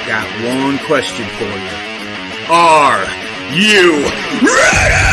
got one question for you. Are you ready?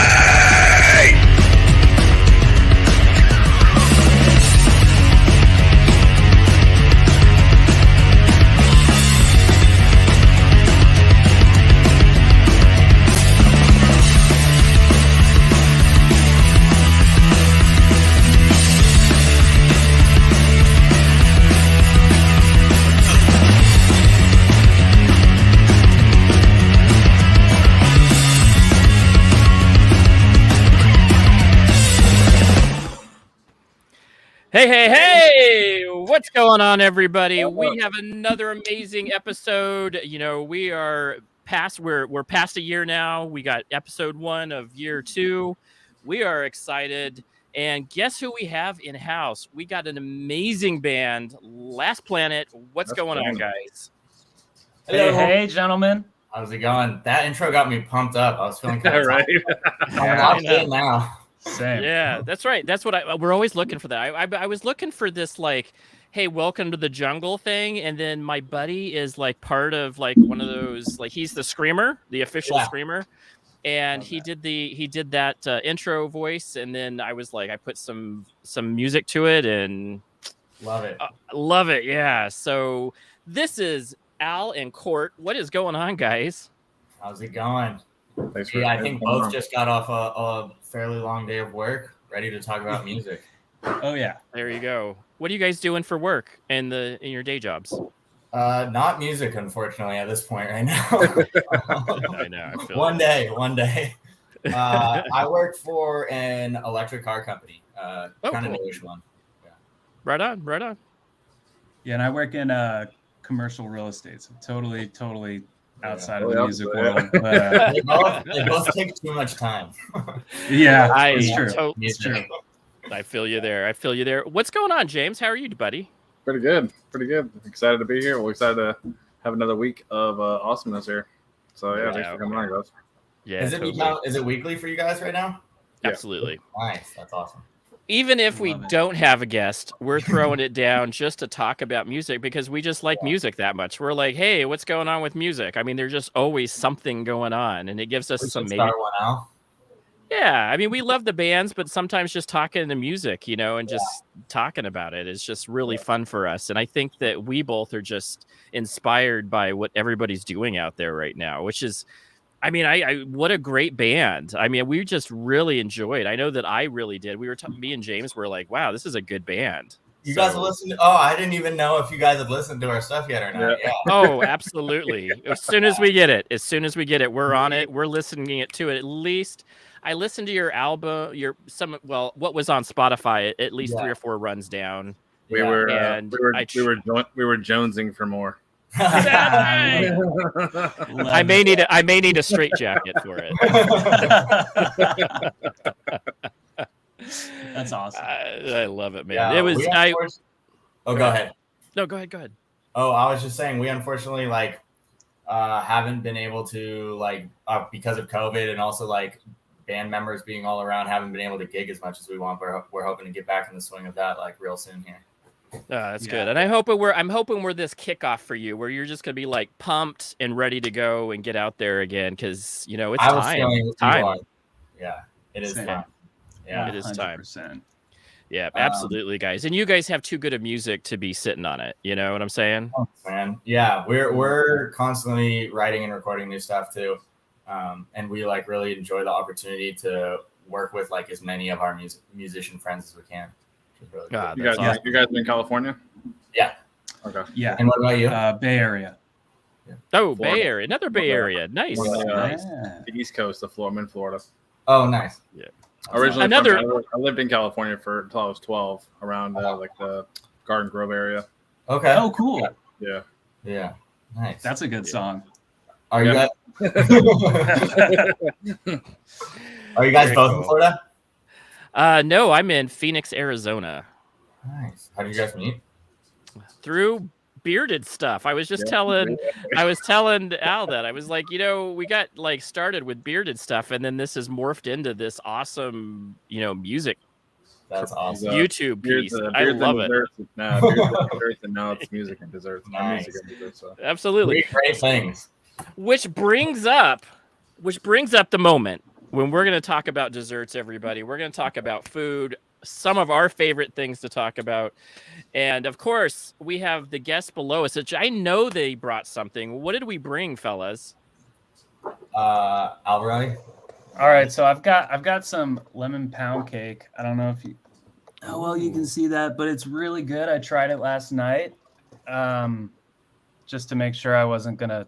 Hey, what's going on, everybody? We have another amazing episode. You know, we're past a year now. We got episode 1 of year 2. We are excited. And guess who we have in house? We got an amazing band, Last Planet. What's going on, guys? Hey, gentlemen. How's it going? That intro got me pumped up. I was feeling kind of right. I'm locked in now. Same. Yeah, that's right. That's what we're always looking for. That I was looking for this, like, hey, welcome to the jungle thing, and then my buddy is like part of like one of those, like he's the screamer, the official screamer, and he did that intro voice, and then I was like, I put some music to it, and love it. Yeah. So this is Al and Court. What is going on, guys? How's it going? Thanks I think both just got off a fairly long day of work, ready to talk about music. Oh yeah. There you go. What are you guys doing for work in your day jobs? Not music, unfortunately, at this point right now. I know. I feel one day. I work for an electric car company. Kind of newish one. Yeah. Right on. Yeah, and I work in commercial real estate, so totally outside of the music world. But, they both take too much time. Yeah, it's true. It's true. I feel you there. What's going on, James? How are you, buddy? Pretty good. Excited to be here. We're excited to have another week of awesomeness here. So yeah, thanks for coming on, guys. Yeah. Is it weekly for you guys right now? Absolutely. Nice. That's awesome. Even if we don't have a guest, we're throwing it down just to talk about music because we just like music that much. We're like, hey, what's going on with music? I mean, there's just always something going on, and it gives us some maybe. Yeah, I mean, we love the bands, but sometimes just talking to music, you know, and just talking about it is just really fun for us. And I think that we both are just inspired by what everybody's doing out there right now, which is, I mean, I what a great band. I mean, we just really enjoyed. I know that I really did. Me and James were like, wow, this is a good band. You guys have listened? I didn't even know if you guys have listened to our stuff yet or not. Yeah. Oh, absolutely. As soon as we get it, we're on it. We're listening to it. At least I listened to your album, what was on Spotify at least 3 or 4 runs down. We were jonesing for more. I may need a straight jacket for it. That's awesome. I love it, man. Yeah, it was. Go ahead. No, go ahead. Oh, I was just saying, we unfortunately haven't been able to because of COVID and also band members being all around, haven't been able to gig as much as we want. We're hoping to get back in the swing of that real soon here. That's good. And I'm hoping we're this kickoff for you where you're just gonna be pumped and ready to go and get out there again because it's time. Yeah, it is Same. time. Yeah, it is time. 100%. Yeah, absolutely, guys. And you guys have too good of music to be sitting on it. You know what I'm saying? Oh, man. Yeah, we're constantly writing and recording new stuff too, and we really enjoy the opportunity to work with as many of our musician friends as we can. Really cool. You guys in California? Yeah. Okay. Yeah. And what about you? Bay Area. Oh, Bay Area. Another Bay Area. Nice. The East Coast of Florida, Florida. Oh, nice. Yeah. Originally, I lived in California until I was 12, around the Garden Grove area. Okay. Oh, cool. Yeah. Yeah. Nice. That's a good song. Are you guys? Are you guys both in Florida? No, I'm in Phoenix, Arizona. Nice. How did you guys meet? Through Bearded Stuff. I was telling Al that I was like, we got started with Bearded Stuff, and then this has morphed into this awesome, music That's awesome. YouTube piece. Beers I and love it. desserts. No, beers and desserts, and now it's music and desserts. Nice. Music and desserts. So. Absolutely. Great things. Which brings up the moment when we're going to talk about desserts, everybody. We're going to talk about food, some of our favorite things to talk about. And of course, we have the guests below us, which I know they brought something. What did we bring, fellas? Alvarez. All right, so I've got some lemon pound cake. I don't know if you you can see that, but it's really good. I tried it last night, just to make sure I wasn't gonna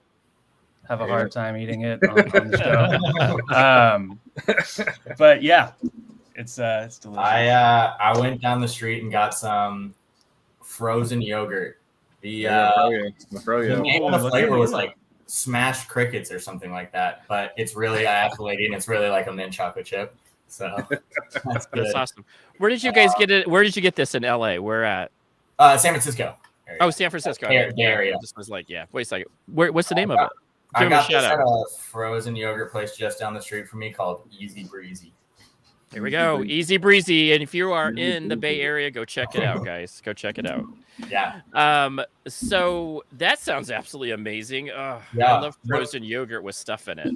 have a hard time eating it on the show. But yeah, it's delicious. I went down the street and got some frozen yogurt. The name of the flavor was like smashed crickets or something like that, but it's really, I asked the lady, and it's really like a mint chocolate chip. So that's good. That's awesome. Where did you guys get it? Where did you get this in LA? Where at? San Francisco area. Oh, San Francisco. Area. I just was like, yeah. Wait a second. What's the name of it? I Give 'em a got this shout at a frozen yogurt place just down the street from me called Easy Breezy. Here we go. Easy breezy. And if you are in the Bay Area, go check it out, guys. Go check it out. Yeah. So that sounds absolutely amazing. Oh, Yeah. I love frozen yogurt with stuff in it.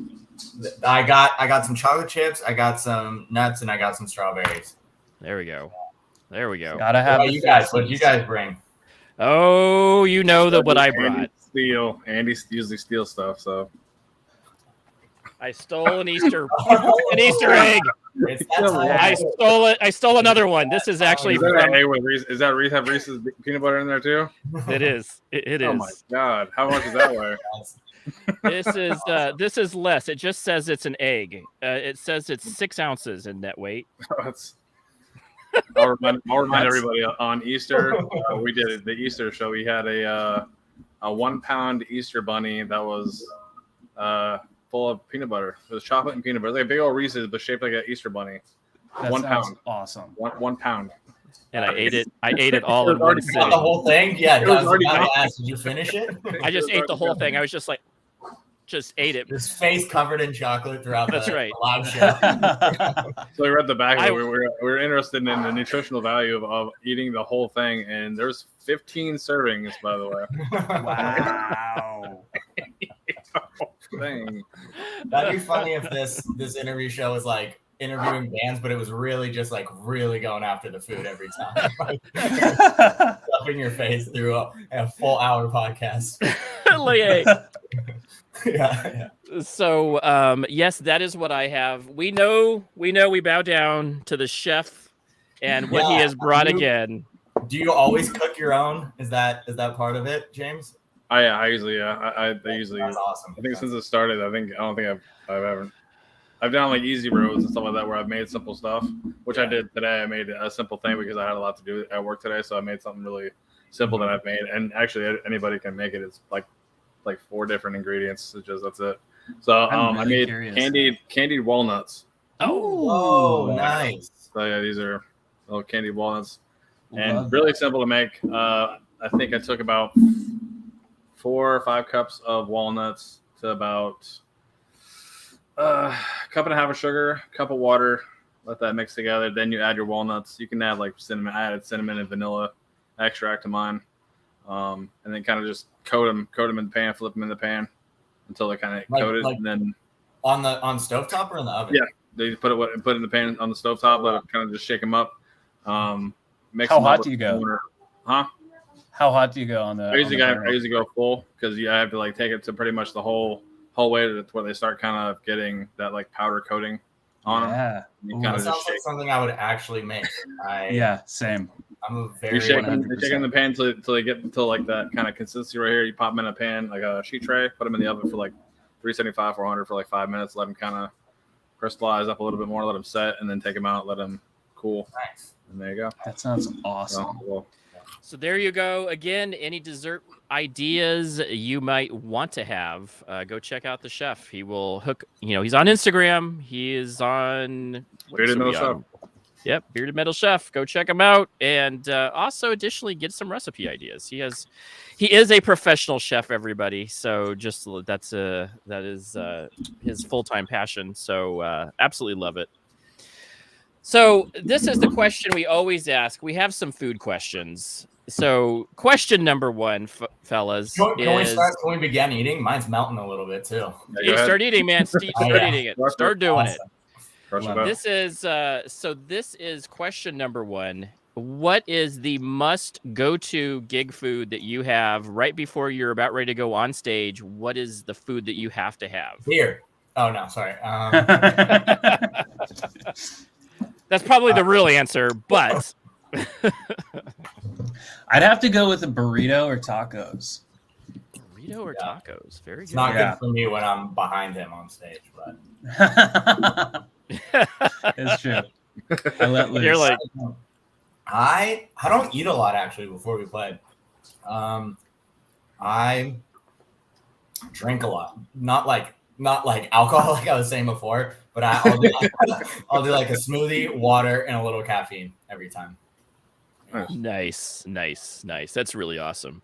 I got some chocolate chips, I got some nuts, and I got some strawberries. There we go. There we go. Gotta have What did you guys bring? Oh, you know that what I brought. Andy usually steals stuff, so I stole an Easter egg. It's that time. I stole it. I stole another one. This is actually is that Reese have Reese's peanut butter in there too? It is. It is. Oh my god! How much is that weigh? This is less. It just says it's an egg. It says it's 6 ounces in net weight. I'll remind everybody on Easter. We did the Easter show. We had a 1 pound Easter bunny that was full of peanut butter. It was chocolate and peanut butter. Like a big old Reese's, but shaped like an Easter bunny. That 1 pound. Awesome. 1 pound. And I ate it. I ate it all in one The sitting. whole thing? Yeah, It was I was already about to gone. ask, did you finish it? I just ate the whole thing. I was just like, just ate it. His face covered in chocolate throughout That's the right. live show. So we read the back of it. We were interested in the nutritional value of eating the whole thing, and there's 15 servings, by the way. Wow. Thing. That'd be funny if this interview show was like interviewing bands, but it was really just like really going after the food every time. Like, stuffing your face through a full hour podcast. Like, Yeah. so yes, that is what I have. We know we bow down to the chef and what he Yeah, has brought you- again. Do you always cook your own? Is that part of it, James? I usually I usually That's awesome. I think since it started, I don't think I've ever. I've done like easy roads and stuff like that where I've made simple stuff, which I did today. I made a simple thing because I had a lot to do at work today, so I made something really simple that I've made. And actually, anybody can make it. It's like 4 different ingredients. That's it. So I'm I really made curious candied walnuts. Oh, nice. So yeah, these are little candied walnuts, and Love really simple to make. I think I took about 4 or 5 cups of walnuts to about a cup and a half of sugar, cup of water. Let that mix together. Then you add your walnuts. You can add like cinnamon. I added cinnamon and vanilla extract to mine, and then kind of just coat them in the pan, flip them in the pan until they're kind of coated, and then on stovetop or in the oven? Yeah. They put it in the pan on the stovetop. Let it kind of just shake them up. Mix How them hot up do you with go? water. Huh? How hot do you go on the? I usually go full because I have to like take it to pretty much the whole way to where they start kind of getting that like powder coating on them. Yeah. You Ooh. kind That of sounds just like shake. something I would actually make. Yeah. Same. I'm a You very shake them 100%. in the pan till they get to like that kind of consistency right here. You pop them in a pan, like a sheet tray, put them in the oven for like 375, 400 for like 5 minutes. Let them kind of crystallize up a little bit more. Let them set, and then take them out. Let them cool. nice. And there you go. That sounds So, awesome. well, So there you go. Again, any dessert ideas you might want to have, go check out the chef. He will hook. He's on Instagram. He is on Bearded Metal Chef. Yep, Bearded Metal Chef. Go check him out, and also additionally get some recipe ideas. He is a professional chef, everybody. So just that is his full-time passion. So absolutely love it. So this is the question we always ask. We have some food questions. So question number one, fellas, Can we is start? Can we begin eating? Mine's melting a little bit too. Yeah, go you ahead. start eating, man. Steve, Oh, start yeah. eating it. Start doing it. Crush Love it up. This is so this is question number one. What is the must go-to gig food that you have right before you're about ready to go on stage? What is the food that you have to have? Beer. Oh no, sorry. That's probably the real answer, but I'd have to go with a burrito or tacos. burrito or Yeah. tacos? Very It's good. not Yeah. good for me when I'm behind him on stage, but It's true. I let loose. You're like, I don't eat a lot actually before we play. I drink a lot. Not like alcohol like I was saying before, but I'll do like a smoothie, water, and a little caffeine every time. nice. That's really awesome.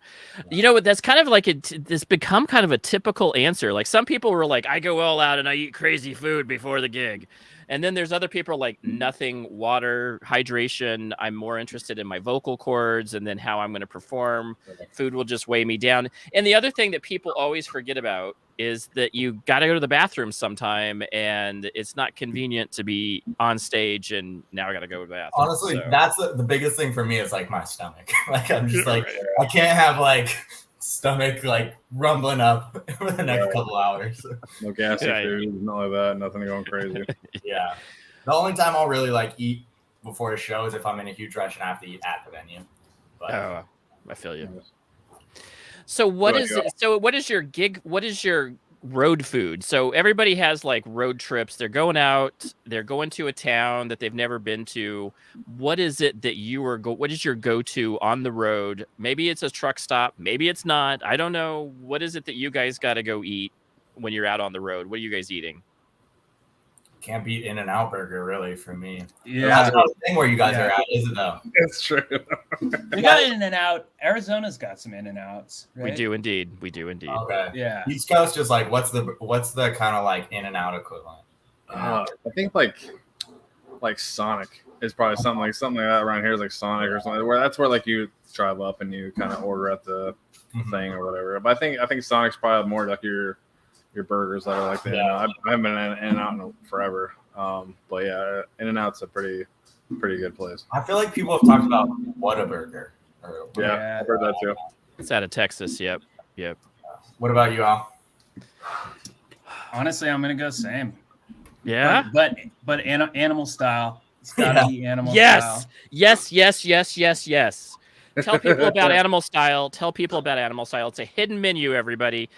You know what? That's kind of like this become kind of a typical answer. Like some people were like, I go all out and I eat crazy food before the gig. And then there's other people like nothing, water, hydration. I'm more interested in my vocal cords and then how I'm going to perform. Food will just weigh me down. And the other thing that people always forget about is that you got to go to the bathroom sometime and it's not convenient to be on stage and now I got to go to the bathroom. Honestly, So- that's the biggest thing for me is like my stomach. Like I'm just like I can't have like stomach like rumbling up for the next couple hours. No gassy Yeah. food, nothing like that. Nothing going crazy. Yeah. The only time I'll really like eat before a show is if I'm in a huge rush and I have to eat at the venue. But Oh, I feel you. So what Good is idea. so what is your gig? What is your road food? So everybody has like road trips. They're going out. They're going to a town that they've never been to. What is it that you are what is your go-to on the road? Maybe it's a truck stop. Maybe it's not. I don't know. What is it that you guys got to go eat when you're out on the road? What are you guys eating? can't beat In-N-Out Burger really for me. Yeah. That's not the thing where you guys Yeah. are at, is it though? It's true. We got In and Out. Arizona's got some In and Outs. Right? We do indeed. We do indeed. Okay. Yeah. East Coast is like what's the kind of like In-N-Out equivalent? I think like Sonic is probably something like that around here is like Sonic or something. Where that's where like you drive up and you kind of order at the Mhm. thing or whatever. But I think Sonic's probably more like your burgers that are like the Yeah. I haven't been in and out in forever. But yeah, In and Out's a pretty good place. I feel like people have talked about Whataburger. Or, Yeah, Yeah. I've heard that too. It's out of Texas. Yep. What about you, Al? Honestly, I'm gonna go same. Yeah. But animal style. It's gotta Yeah. be animal Yes. style. Yes. Tell people about Animal Style. Tell people about Animal Style. It's a hidden menu, everybody.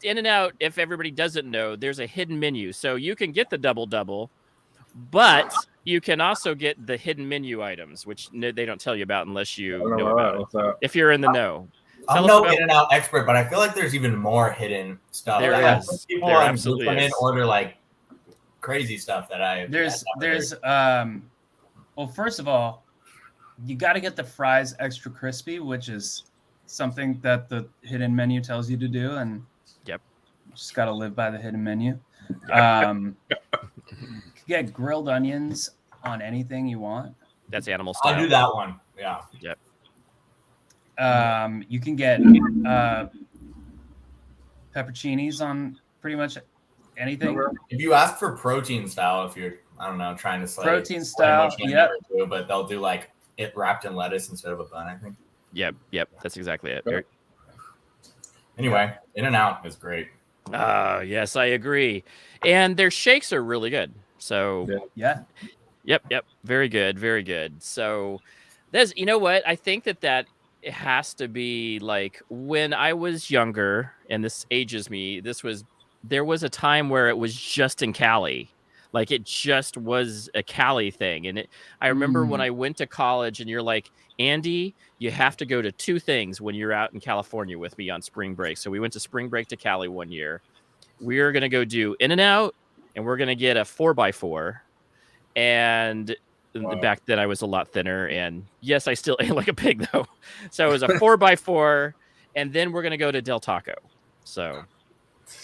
In-N-Out, if everybody doesn't know, there's a hidden menu. So you can get the double, but you can also get the hidden menu items, which they don't tell you about unless I you don't know know about about that. it. What's that? If you're in the know. I'm Tell us no about- In-N-Out expert, but I feel like there's even more hidden stuff. There Like, is. People There on absolutely come in is. order like crazy stuff that I There's I've never well, first of all, you got to get the fries extra crispy, which is something that the hidden menu tells you to do, and Yep. you just got to live by the hidden menu. You can get grilled onions on anything you want. That's Animal I'll Style. do that one. Yeah. You can get pepperoncinis on pretty much anything. If you ask for protein style, if you're I don't know trying to slay Protein slay style, motion, I yep. never do, but they'll do like it wrapped in lettuce instead of a bun. I think. Yep. That's exactly it. Yep. Anyway, In-N-Out is great. Yes, I agree. And their shakes are really good. So Yeah. Yeah. Yep. Very good. So there's, you know what? I think that it has to be like when I was younger, and this ages me, there was a time where it was just in Cali. Like it just was a Cali thing. And I remember when I went to college and you're like, Andy, you have to go to two things when you're out in California with me on spring break. So we went to spring break to Cali one year. We're going to go do In-N-Out and we're going to get a 4x4. And Wow. back then I was a lot thinner. And yes, I still ate like a pig though. So it was a 4x4. And then we're going to go to Del Taco. So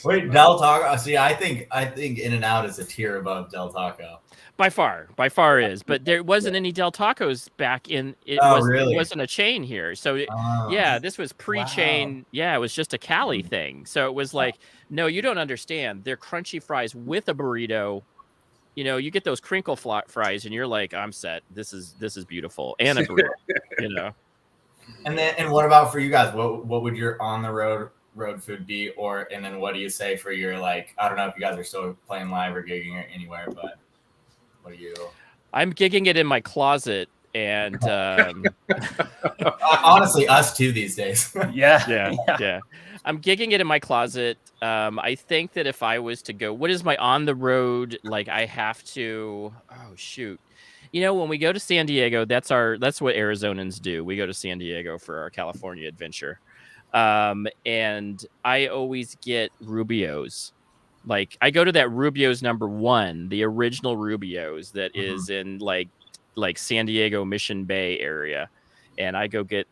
Wait, Del Taco. See, I think In-N-Out is a tier above Del Taco. By far is. But there wasn't any Del Tacos back in. It Really? wasn't a chain here. So Oh. this was pre-chain. Wow. Yeah, it was just a Cali thing. So it was like, no, you don't understand. They're crunchy fries with a burrito. You know, you get those crinkle fries, and you're like, I'm set. This is beautiful, and a burrito. You know. And what about for you guys? What would your on the road food be? And then what do you say for your, like, I don't know if you guys are still playing live or gigging or anywhere, but what do you? I'm gigging it in my closet, and honestly, us too these days. yeah. I'm gigging it in my closet. I think that if I was to go, what is my on the road? Like, I have to. Oh shoot. You know, when we go to San Diego, that's what Arizonans do. We go to San Diego for our California adventure. And I always get Rubio's. Like, I go to that Rubio's #1, the original Rubio's that is in like San Diego Mission Bay area. And I go get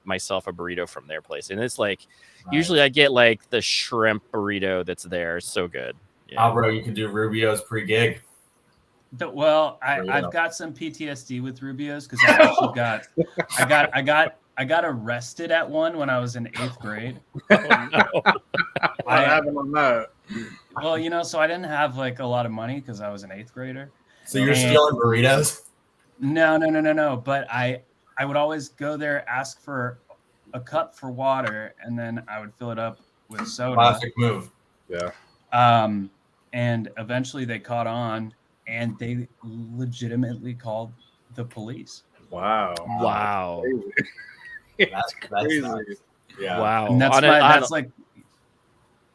myself a burrito from their place. And it's like, usually I get like the shrimp burrito that's there. It's so good. Yeah. Bro, you can do Rubio's pre-gig. Well, I've got some PTSD with Rubio's because I actually I got arrested at one when I was in 8th grade. Oh, no. What happened on that? Well, you know, so I didn't have like a lot of money because I was an 8th grader. So you're stealing burritos? No. But I would always go there, ask for a cup for water, and then I would fill it up with soda. Classic move. Yeah. And eventually they caught on, and they legitimately called the police. Wow. That's crazy. Nuts. Yeah. Wow. And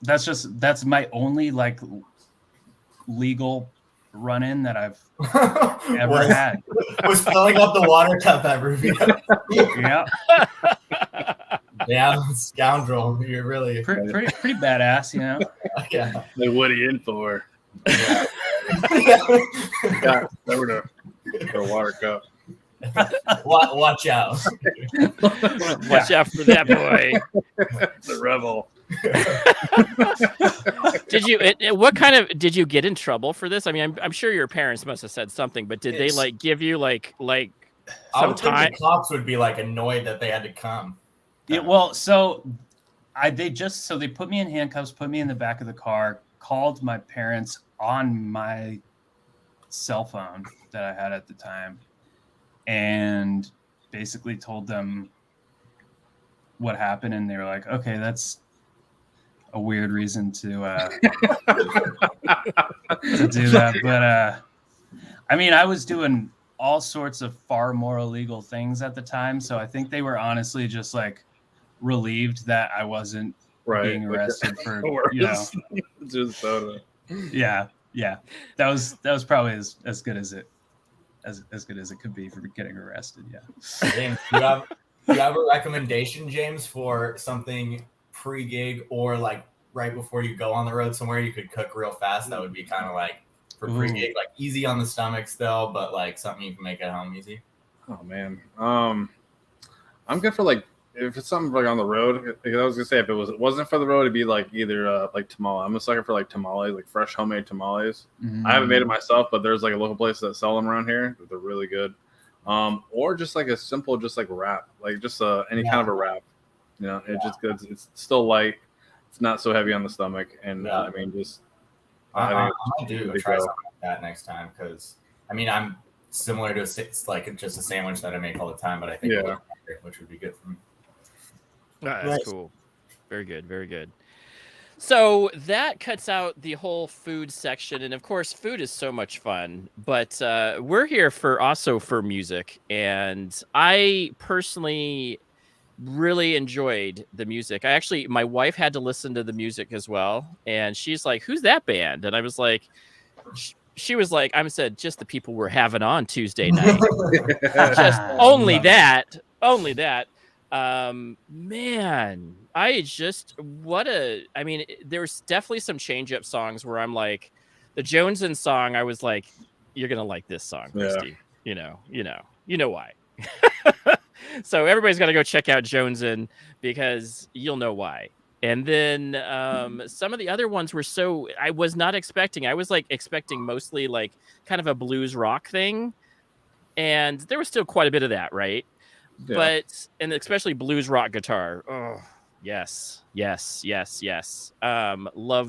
that's my only like legal run-in that I've ever had. Was filling up the water cup at Rubio. Yeah. Yeah, scoundrel. You're really pretty badass, you know. Yeah. Like, what are you in for? Yeah. Yeah, over to a water cup. Watch out. Watch out for that boy. The rebel. Did you get in trouble for this? I mean, I'm sure your parents must have said something, but did they like give you like I some would time? think the cops would be like annoyed that they had to come. Yeah, well, so they put me in handcuffs, put me in the back of the car, called my parents on my cell phone that I had at the time, and basically told them what happened, and they were like, okay, that's a weird reason to do that. But I mean, I was doing all sorts of far more illegal things at the time, so I think they were honestly just like relieved that I wasn't being arrested for, you know, just soda. Yeah. That was probably as good as it could be for getting arrested. Yeah. James, do you have a recommendation, James, for something pre-gig or like right before you go on the road somewhere you could cook real fast? That would be kind of like for pre-gig, like easy on the stomach still, but like something you can make at home easy. Oh man, I'm good for like if it's something like on the road. I was gonna say if it wasn't for the road, it'd be like either like tamale. I'm a sucker for like tamales, like fresh homemade tamales. I haven't made it myself, but there's like a local place that sell them around here. They're really good. Or just like a simple, just like wrap, like just any kind of a wrap. You know, it's still light. It's not so heavy on the stomach, and I mean, just I might try something like that next time because I mean I'm similar to like just a sandwich that I make all the time, but I think which would be good for me. That's cool. Very good. Very good. So that cuts out the whole food section. And of course, food is so much fun, but we're here also for music. And I personally really enjoyed the music. My wife had to listen to the music as well. And she's like, who's that band? And I was like, she was like, I said, just the people we're having on Tuesday night. Just only that. Man, there's definitely some change up songs where I'm like, the Jonesin song, I was like, you're going to like this song, Christy. You know why. So everybody's got to go check out Jonesin because you'll know why. And then some of the other ones were so I was not expecting. I was like expecting mostly like kind of a blues rock thing. And there was still quite a bit of that, right? Yeah. But and especially blues rock guitar. Oh, yes. Love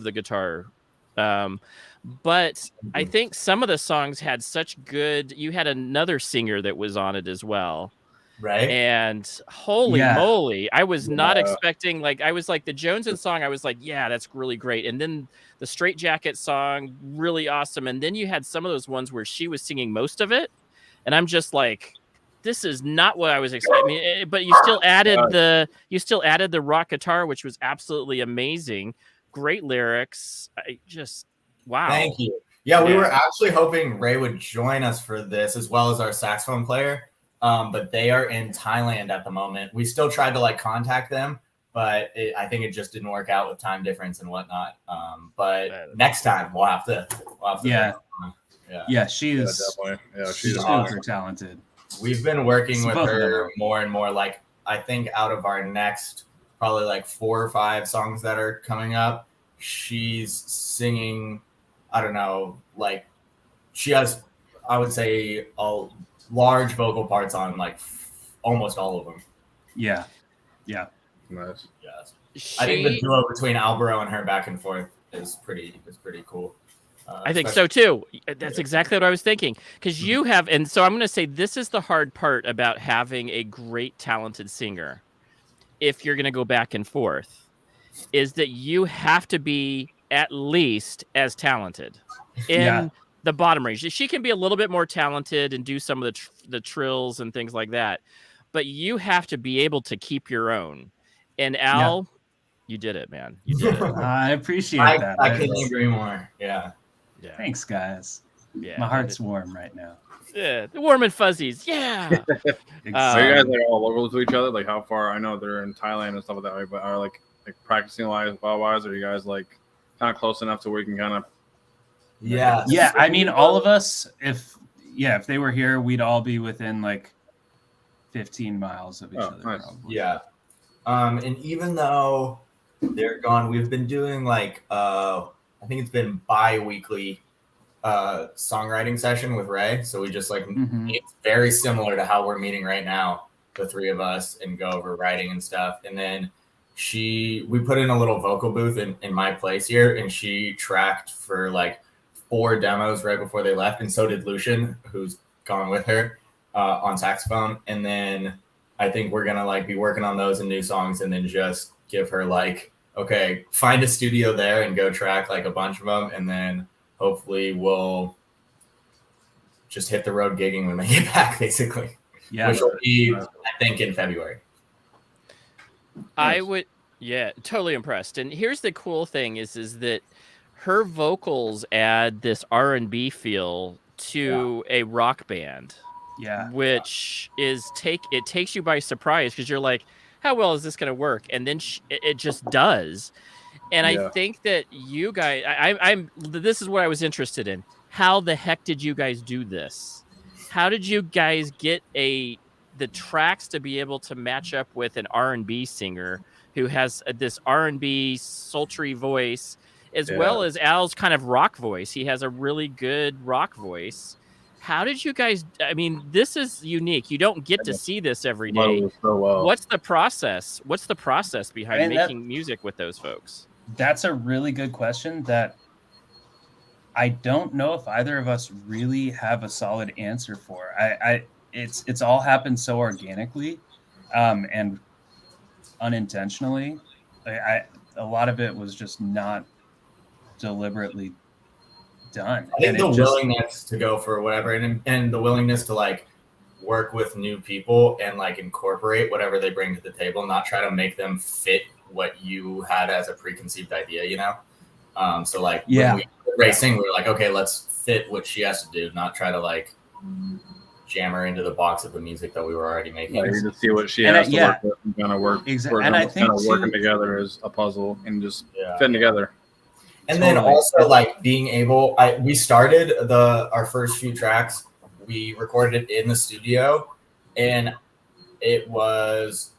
the guitar. But I think some of the songs had such good. You had another singer that was on it as well. Right. And holy Yeah. moly, I was not Yeah. expecting, like, I was like the Joneson song, I was like, yeah, that's really great. And then the Straight Jacket song, really awesome. And then you had some of those ones where she was singing most of it. And I'm just like, this is not what I was expecting. But you still added the rock guitar, which was absolutely amazing. Great lyrics. I just wow. Thank you. Yeah, we Yeah. were actually hoping Ray would join us for this, as well as our saxophone player. But they are in Thailand at the moment. We still tried to like contact them, but I think it just didn't work out with time difference and whatnot. But next time we'll have to. Yeah, she is Definitely. Yeah, she's super awesome. talented. We've been working with Both of them her are. more and more. Like, I think out of our next probably like 4 or 5 songs that are coming up, she's singing, I don't know, like she has, I would say, large vocal parts on like almost all of them. Yeah. nice. Yes. I think the She, duo between Albero and her back and forth is pretty cool. I think so too. That's exactly what I was thinking. Because you have, and so I'm going to say this is the hard part about having a great talented singer. If you're going to go back and forth, is that you have to be at least as talented in Yeah. the bottom range. She can be a little bit more talented and do some of the trills and things like that, but you have to be able to keep your own. And Al, you did it, man. You did it. I appreciate that. I couldn't agree more. Yeah. Yeah. Thanks, guys. Yeah. My heart's warm right now. Yeah. The warm and fuzzies. Yeah. So you Exactly. guys are all local to each other? Like how far? I know they're in Thailand and stuff like that, but are like practicing wise? Are you guys like kind of close enough to where you can kind of? Yeah. Yeah, I mean, all of us, if they were here, we'd all be within like 15 miles of each other. nice. Probably. Yeah. And even though they're gone, we've been doing like I think it's been bi-weekly songwriting session with Ray. So we just like Mhm. it's very similar to how we're meeting right now, the 3 of us, and go over writing and stuff. And then we put in a little vocal booth in my place here, and she tracked for like 4 demos right before they left, and so did Lucian, who's gone with her on saxophone. And then I think we're gonna like be working on those and new songs, and then just give her like, okay, find a studio there and go track like a bunch of them, and then hopefully we'll just hit the road gigging when they get back, basically. Yeah. Which will be, I think, in February. I would, yeah, totally impressed. And here's the cool thing is that her vocals add this R&B feel to a rock band, Yeah. which is it takes you by surprise because you're like, how well is this going to work? And then it just does. And I Yeah. think that you guys, this is what I was interested in. How the heck did you guys do this? How did you guys get the tracks to be able to match up with an R&B singer who has this R&B sultry voice, as well as Al's kind of rock voice? He has a really good rock voice. How did you guys? I mean, this is unique. You don't get to see this every day. So well. What's the process? What's the process behind And making music with those folks? That's a really good question that I don't know if either of us really have a solid answer for. It's all happened so organically and unintentionally. A lot of it was just not deliberately done. I think And the it just- willingness to go for whatever, and the willingness to like work with new people and like incorporate whatever they bring to the table, not try to make them fit what you had as a preconceived idea, you know? So like when we were racing, we were like, okay, let's fit what she has to do, not try to like jam her into the box of the music that we were already making. Yeah, you just see what she And has to yeah. work with and kind of work. Exactly. work And on- I think kind of working too- together as a puzzle and just Yeah. fitting together. And then Totally. also like being able, we started our first few tracks, we recorded it in the studio, and it was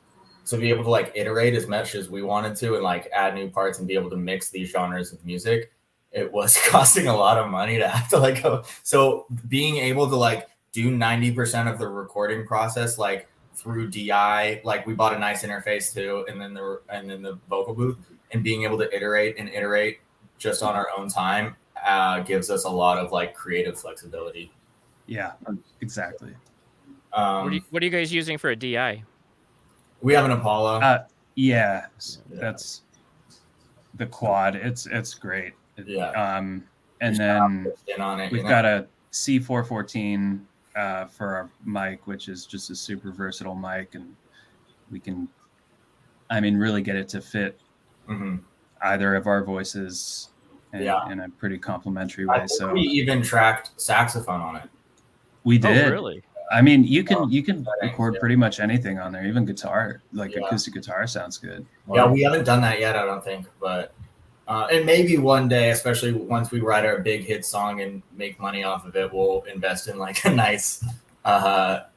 So be able to like iterate as much as we wanted to and like add new parts and be able to mix these genres of music, it was costing a lot of money to have to like go. So being able to like do 90% of the recording process like through DI, like we bought a nice interface too, and then the vocal booth, and being able to iterate just on our own time gives us a lot of like creative flexibility. Yeah, exactly. What are you guys using for a DI? We have an Apollo. Yeah, that's the quad. It's great. Yeah. And then on it, we've got a C414 for our mic, which is just a super versatile mic, and we can, I mean, really get it to fit either of our voices in a pretty complimentary way. So we even tracked saxophone on it. We did. Oh, really? I mean, you can record pretty much anything on there, even guitar, like acoustic guitar sounds good. Yeah, we haven't done that yet, I don't think, but and maybe one day, especially once we write our big hit song and make money off of it, we'll invest in like a nice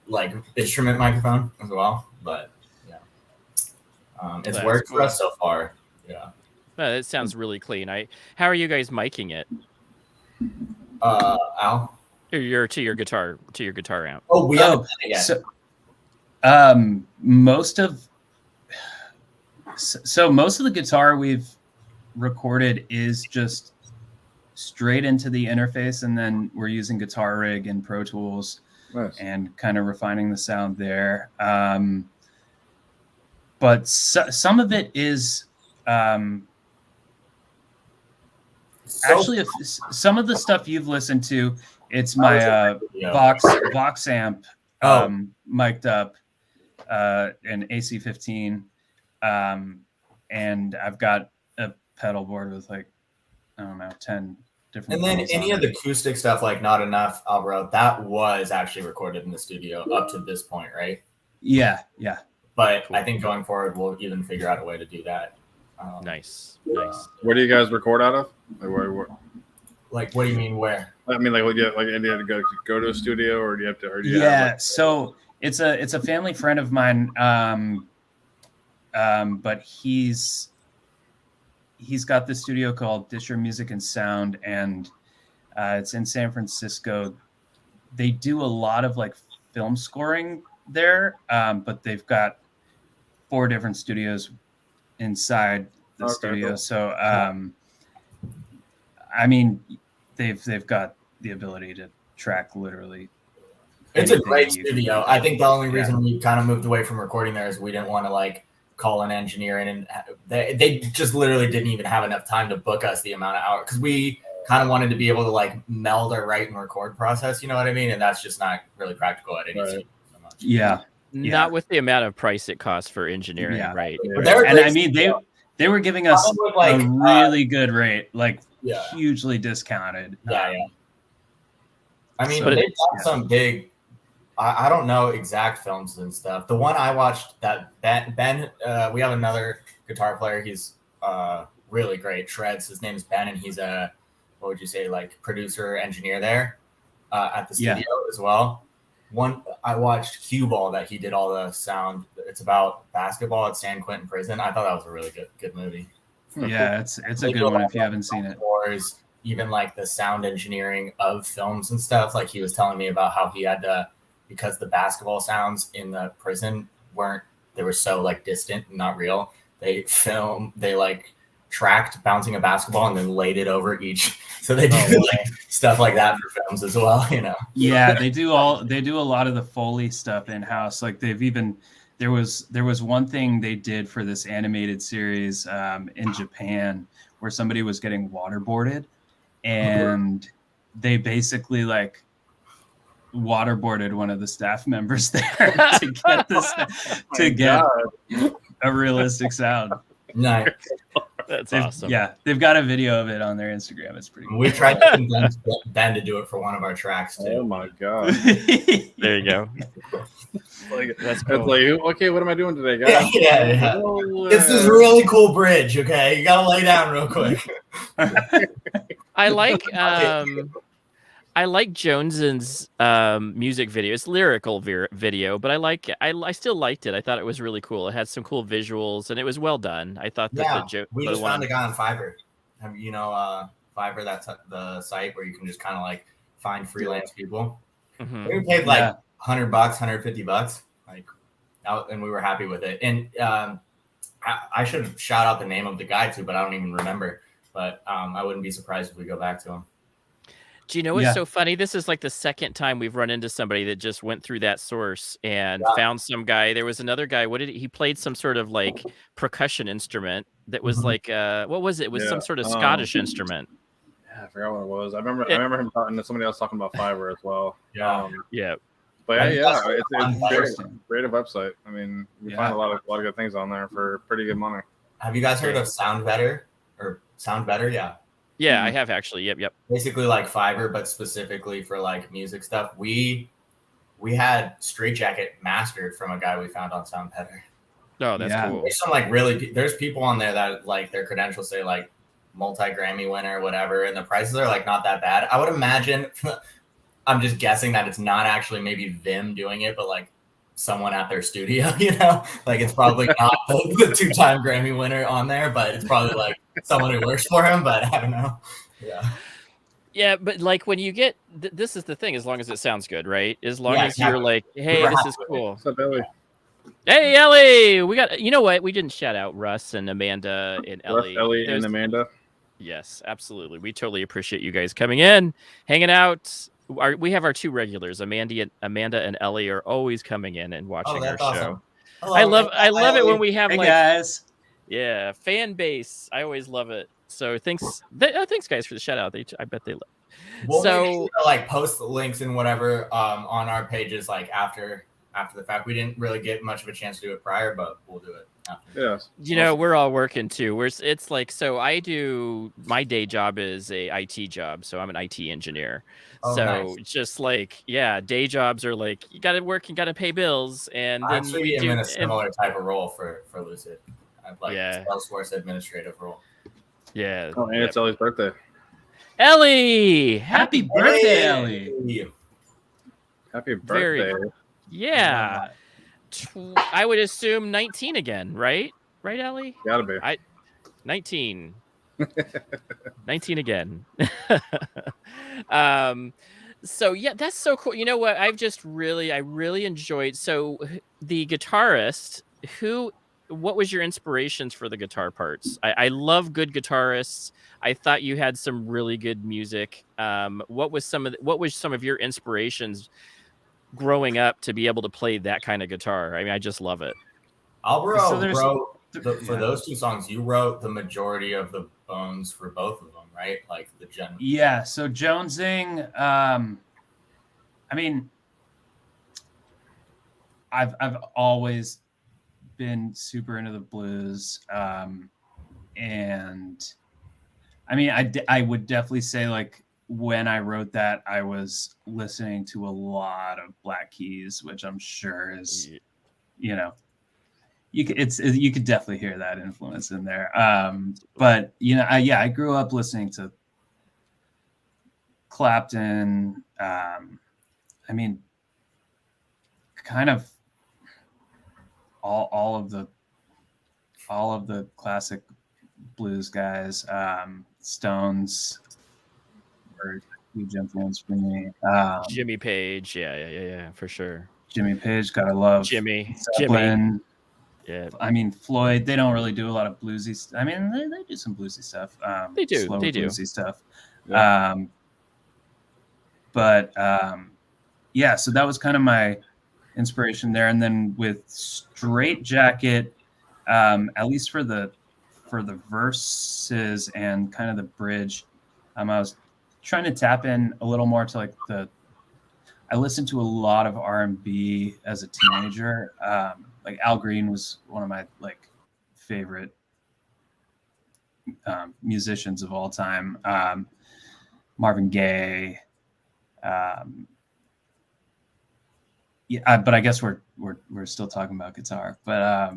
like instrument microphone as well. But yeah, it's worked for us so far. Yeah, it sounds really clean. How are you guys miking it? Al? To your guitar amp. Oh, we haven't done it yet. So, most of the guitar we've recorded is just straight into the interface, and then we're using Guitar Rig and Pro Tools and kind of refining the sound there. But some of it is actually some of the stuff you've listened to. It's my Vox amp mic'd up, an AC-15, and I've got a pedal board with like, I don't know, 10 different. And then any of the acoustic stuff, like Not Enough, Alvaro, that was actually recorded in the studio up to this point, right? Yeah. But cool. I think going forward, we'll even figure out a way to do that. Nice. Where do you guys record out of? Like, what do you mean where? I mean, like, do you have to go to a studio, or do you have to? Or do you so it's a family friend of mine, but he's got this studio called Disher Music and Sound, and it's in San Francisco. They do a lot of like film scoring there, but they've got 4 different studios inside the studio. Cool. So, I mean, they've got the ability to track literally. It's a great studio. I think the only reason we kind of moved away from recording there is we didn't want to like call an engineer in, and they just literally didn't even have enough time to book us the amount of hours, because we kind of wanted to be able to like meld our write and record process. You know what I mean? And that's just not really practical at any studio so much. Yeah. Not with the amount of price it costs for engineering, right? And I mean, they were giving us like, a really good rate, like hugely discounted. Yeah. I mean, they've got some big, I don't know exact films and stuff. The one I watched, that Ben, we have another guitar player. He's really great, shreds. His name is Ben, and he's a, what would you say, like producer, engineer there at the studio as well. One, I watched Cue Ball that he did all the sound. It's about basketball at San Quentin Prison. I thought that was a really good movie. Yeah, it's a good one if you haven't seen it. Wars, even like the sound engineering of films and stuff. Like he was telling me about how he had to, because the basketball sounds in the prison they were so like distant and not real. They like tracked bouncing a basketball and then laid it over each. So they do like stuff like that for films as well, you know? Yeah, they do a lot of the Foley stuff in house. Like there was one thing they did for this animated series in Japan where somebody was getting waterboarded, and they basically like waterboarded one of the staff members there to get a realistic sound. Nice. That's awesome. Yeah, they've got a video of it on their Instagram. It's pretty cool. We tried to convince Ben to do it for one of our tracks too. Oh my god! There you go. That's cool. Like, okay, what am I doing today, guys? Yeah. It's this really cool bridge. Okay, you gotta lay down real quick. I I like Jones's music video. It's lyrical video, but I still liked it. I thought it was really cool. It had some cool visuals and it was well done. I thought that We the just one found a guy on Fiverr. Fiverr, that's the site where you can just kind of like find freelance people. Mhm. We paid like $100, $150, like, and we were happy with it. And I should shout out the name of the guy too, but I don't even remember. But I wouldn't be surprised if we go back to him. Do you know what's so funny? This is like the second time we've run into somebody that just went through that source and found some guy. There was another guy. He played some sort of like percussion instrument that was like what was it? It was some sort of Scottish instrument. Yeah, I forgot what it was. I remember him talking to somebody else talking about Fiverr as well. Yeah. But it's a creative website. I mean, we find a lot of good things on there for pretty good money. Have you guys heard of SoundBetter or SoundBetter? Yeah. Yeah, I have actually. Yep. Basically like Fiverr, but specifically for like music stuff. We had Straight Jacket mastered from a guy we found on SoundBetter. Oh, that's cool. There's some there's people on there that like their credentials say like multi-Grammy winner or whatever, and the prices are like not that bad. I would imagine, I'm just guessing that it's not actually maybe them doing it, but like someone at their studio, like it's probably not the 2-time Grammy winner on there, but it's probably like someone who works for him, but I don't know. Yeah, but like when you get this is the thing, as long as it sounds good, right? As long as you're like, hey, this is cool. What's up, Ellie? Hey, Ellie, we got, you know what? We didn't shout out Russ and Amanda and Ellie. Ellie and Amanda. Yes, absolutely. We totally appreciate you guys coming in, hanging out. We have our 2 regulars, Amanda and Ellie, are always coming in and watching our show. Hello, I love it when we have guys. Yeah, fan base. I always love it. So thanks guys for the shout out. I bet they love it. We'll make sure to, like, post the links and whatever on our pages like after the fact. We didn't really get much of a chance to do it prior, but we'll do it after. Yeah. We're all working too. It's like, so my day job is a IT job, so I'm an IT engineer. Nice. Just like, day jobs are like, you got to work, you got to pay bills, and then actually am in a similar type of role for Lucid. I'm like Salesforce administrative role. Yeah. Oh, and it's Ellie's birthday. Ellie, happy birthday, Ellie! Happy birthday! Yeah. I would assume 19 again, right? Right, Ellie? Gotta be. 19. 19 again. So yeah, that's so cool. You know what? I really enjoyed. So the guitarist, what was your inspirations for the guitar parts? I love good guitarists. I thought you had some really good music. What was some of your inspirations growing up to be able to play that kind of guitar? I mean, I just love it. Alvaro wrote for those 2 songs. You wrote the majority of the bones for both of them, right? Like the general. Yeah. So jonesing. I mean, I've always been super into the blues, and I mean, I would definitely say like, when I wrote that, I was listening to a lot of Black Keys, which I'm sure is, you could definitely hear that influence in there. But I grew up listening to Clapton. I mean, kind of all of the classic blues guys, Stones. Or huge influence for me. Jimmy Page, yeah, for sure. Jimmy Page, gotta love Jimmy. Yeah, I mean Floyd. They don't really do a lot of bluesy. I mean, they do some bluesy stuff. They do. Bluesy stuff. Yeah. So that was kind of my inspiration there. And then with Straight Jacket, at least for the verses and kind of the bridge, I was trying to tap in a little more to like I listened to a lot of R&B as a teenager. Like Al Green was one of my like favorite musicians of all time. Marvin Gaye. But I guess we're still talking about guitar. But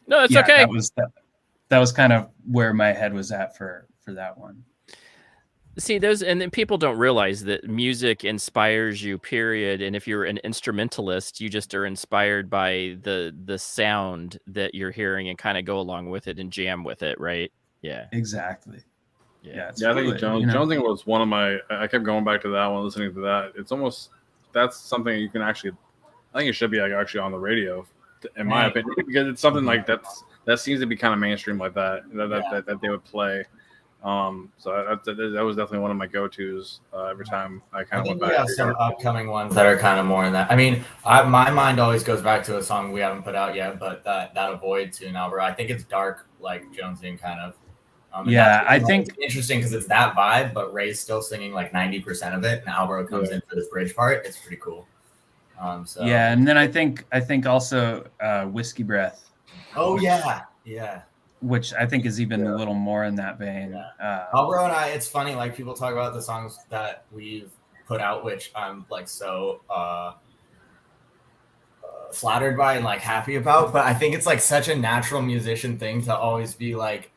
no, it's okay. That was kind of where my head was at for that one. See those, and then people don't realize that music inspires you, period. And if you're an instrumentalist, you just are inspired by the sound that you're hearing and kind of go along with it and jam with it, right? Yeah. Exactly. Yeah. It's Yeah, I think fluid, Jones you know? Jonesing was one of my. I kept going back to that one, listening to that. It's almost that's something you can actually. I think it should be like actually on the radio, in my Right. opinion, because it's something like that seems to be kind of mainstream like that they would play. So that was definitely one of my go-tos every time I I kind of think went we back. have some upcoming ones that are kind of more in that. I mean, my mind always goes back to a song we haven't put out yet, but that Avoid tune, Albert. I think it's dark, like Jonesing kind of. And Yeah, that's I think interesting because it's that vibe, but Ray's still singing like 90% of it, and Alvaro comes in for this bridge part. It's pretty cool. So yeah, and then I think also Whiskey Breath. Oh yeah, yeah. Which I think is even a little more in that vein. Yeah. Alvaro and I, it's funny, like people talk about the songs that we've put out, which I'm like so flattered by and like happy about. But I think it's like such a natural musician thing to always be like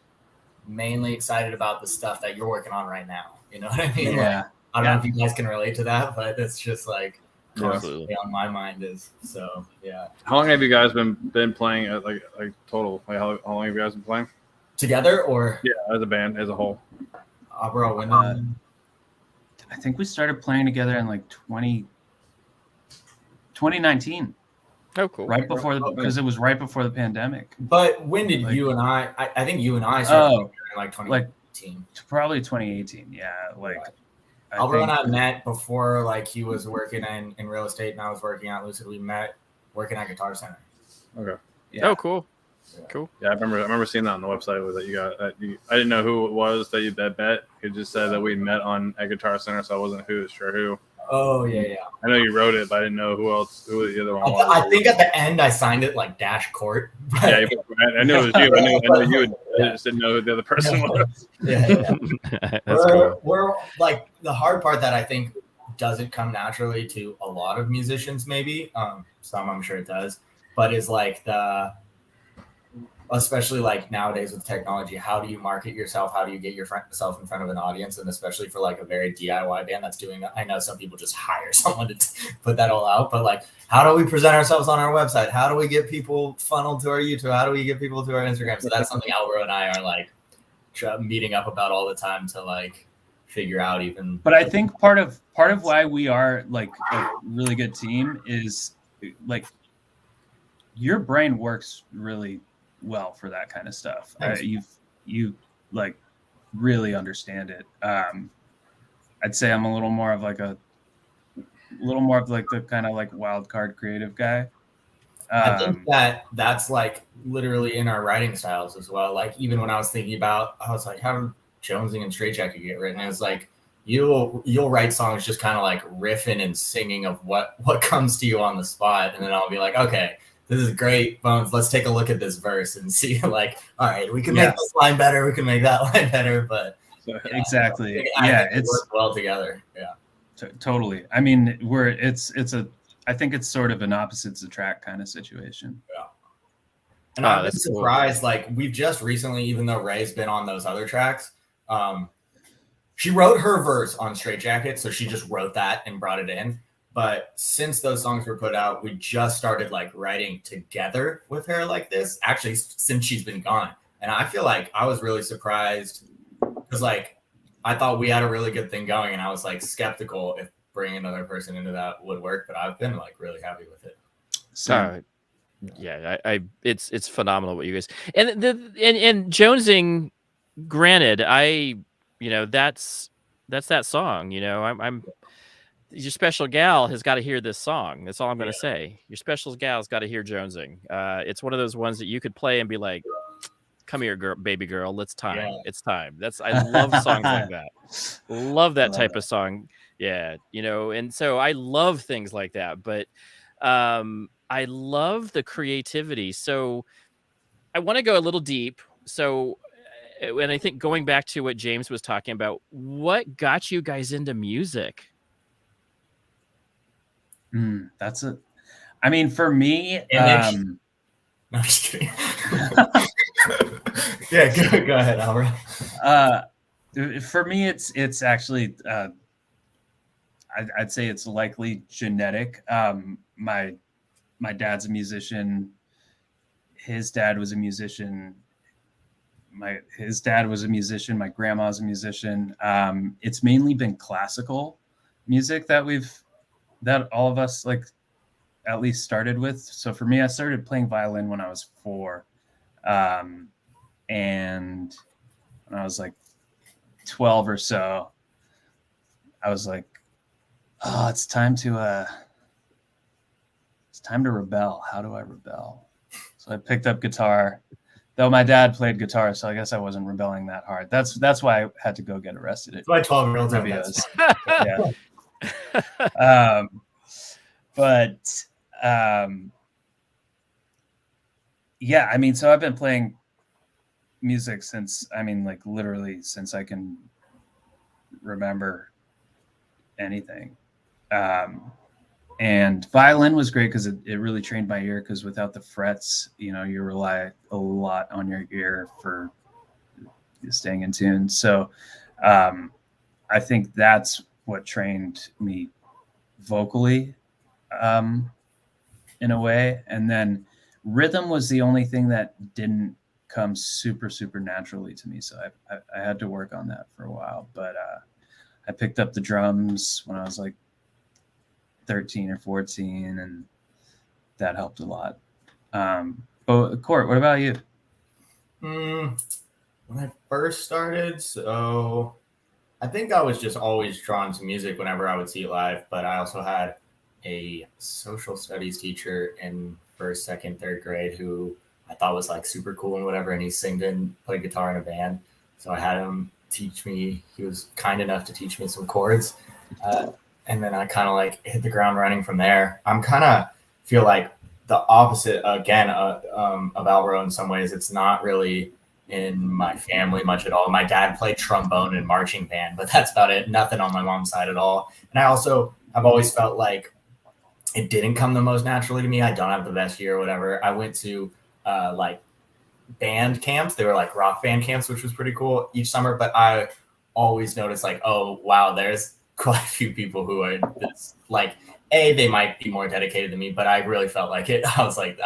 mainly excited about the stuff that you're working on right now. You know what I mean? Yeah. Like, I don't know if you guys can relate to that, but it's just like Absolutely. on my mind is so yeah. How long have you guys been playing at like total? Like how long have you guys been playing Together or as a band as a whole? Bro, when I think we started playing together in like 2019. Oh, cool. Right before because it was right before the pandemic. But when did Like- you and I think you and I started in like 2018. Probably 2018. Yeah, like Alvaro and I met before, like he was working in real estate and I was working at Lucid. We met working at Guitar Center. Okay. Yeah. Oh, cool. Yeah, I remember seeing that on the website. Was that you got? I didn't know who it was that you bet. It just said that we met at Guitar Center, so I wasn't sure who. Oh yeah. I know you wrote it, but I didn't know who the other one was. I think at the end I signed it like Dash Court. Yeah, I knew it was you. I knew you. I just didn't know who the other person was. Yeah. That's cool. We're like the hard part that I think doesn't come naturally to a lot of musicians, maybe. Some I'm sure it does, but is like especially like nowadays with technology, how do you market yourself? How do you get yourself in front of an audience? And especially for like a very DIY band that's doing that. I know some people just hire someone to put that all out, but like, how do we present ourselves on our website? How do we get people funneled to our YouTube? How do we get people to our Instagram? So that's something Alvaro and I are like meeting up about all the time to like figure out even. But I think part of why we are like a really good team is like your brain works really well for that kind of stuff. You like really understand it. I'd say I'm a little more of the kind of like wild card creative guy. I think that's like literally in our writing styles as well. Like even when I was thinking about, I was like, how did Jonesing and Straight Jacket get written? It's like you'll write songs just kind of like riffing and singing of what comes to you on the spot, and then I'll be like, okay, this is great, Bones. Let's take a look at this verse and see, like, all right, we can make this line better, we can make that line better, but exactly, it's work well together. Yeah, totally. I mean, I think it's sort of an opposites attract kind of situation. Yeah. And I've been surprised, like we've just recently, even though Ray's been on those other tracks, she wrote her verse on Straight Jacket, so she just wrote that and brought it in. But since those songs were put out, we just started like writing together with her like this, actually, since she's been gone. And I feel like I was really surprised because like I thought we had a really good thing going, and I was like skeptical if bringing another person into that would work, but I've been like really happy with it. So yeah, it's phenomenal what you guys and Jonesing. Granted, that's that song. I'm your special gal has got to hear this song. That's all I'm going to say. Your special gal's got to hear Jonesing. It's one of those ones that you could play and be like, "Come here, girl, baby girl. It's time. Yeah. It's time." I love songs like that. Love that type of song. Yeah, and so I love things like that. But I love the creativity. So I want to go a little deep. So, and I think going back to what James was talking about, what got you guys into music? That's it. I mean, for me, no, I'm just kidding. Yeah, go ahead, Albert. For me, it's actually I'd say it's likely genetic. My dad's a musician. His dad was a musician. His dad was a musician. My grandma's a musician. It's mainly been classical music that all of us like at least started with. So for me, I started playing violin when I was 4, and when I was like 12 or so, I was like, oh, it's time to rebel. How do I rebel? So I picked up guitar, though my dad played guitar, so I guess I wasn't rebelling that hard. That's why I had to go get arrested. That's why 12-year-olds have Videos. that. Yeah, I mean, so I've been playing music since, I mean, like literally since I can remember anything. And violin was great because it really trained my ear, because without the frets, you rely a lot on your ear for staying in tune. So I think that's what trained me vocally in a way. And then rhythm was the only thing that didn't come super, super naturally to me. So I had to work on that for a while. But I picked up the drums when I was like 13 or 14, and that helped a lot. But Court, what about you? When I first started, so I think I was just always drawn to music whenever I would see it live, but I also had a social studies teacher in first, second, third grade who I thought was like super cool and whatever, and he sang and played guitar in a band. So I had him teach me. He was kind enough to teach me some chords. And then I kind of like hit the ground running from there. I'm kind of feel like the opposite again of Alvaro in some ways. It's not really in my family much at all. My dad played trombone in marching band, but that's about it. Nothing on my mom's side at all. And I've always felt like it didn't come the most naturally to me. I don't have the best year or whatever. I went to like band camps. They were like rock band camps, which was pretty cool each summer. But I always noticed like, oh, wow, there's quite a few people who are this, like, they might be more dedicated than me, but I really felt like it. I was like,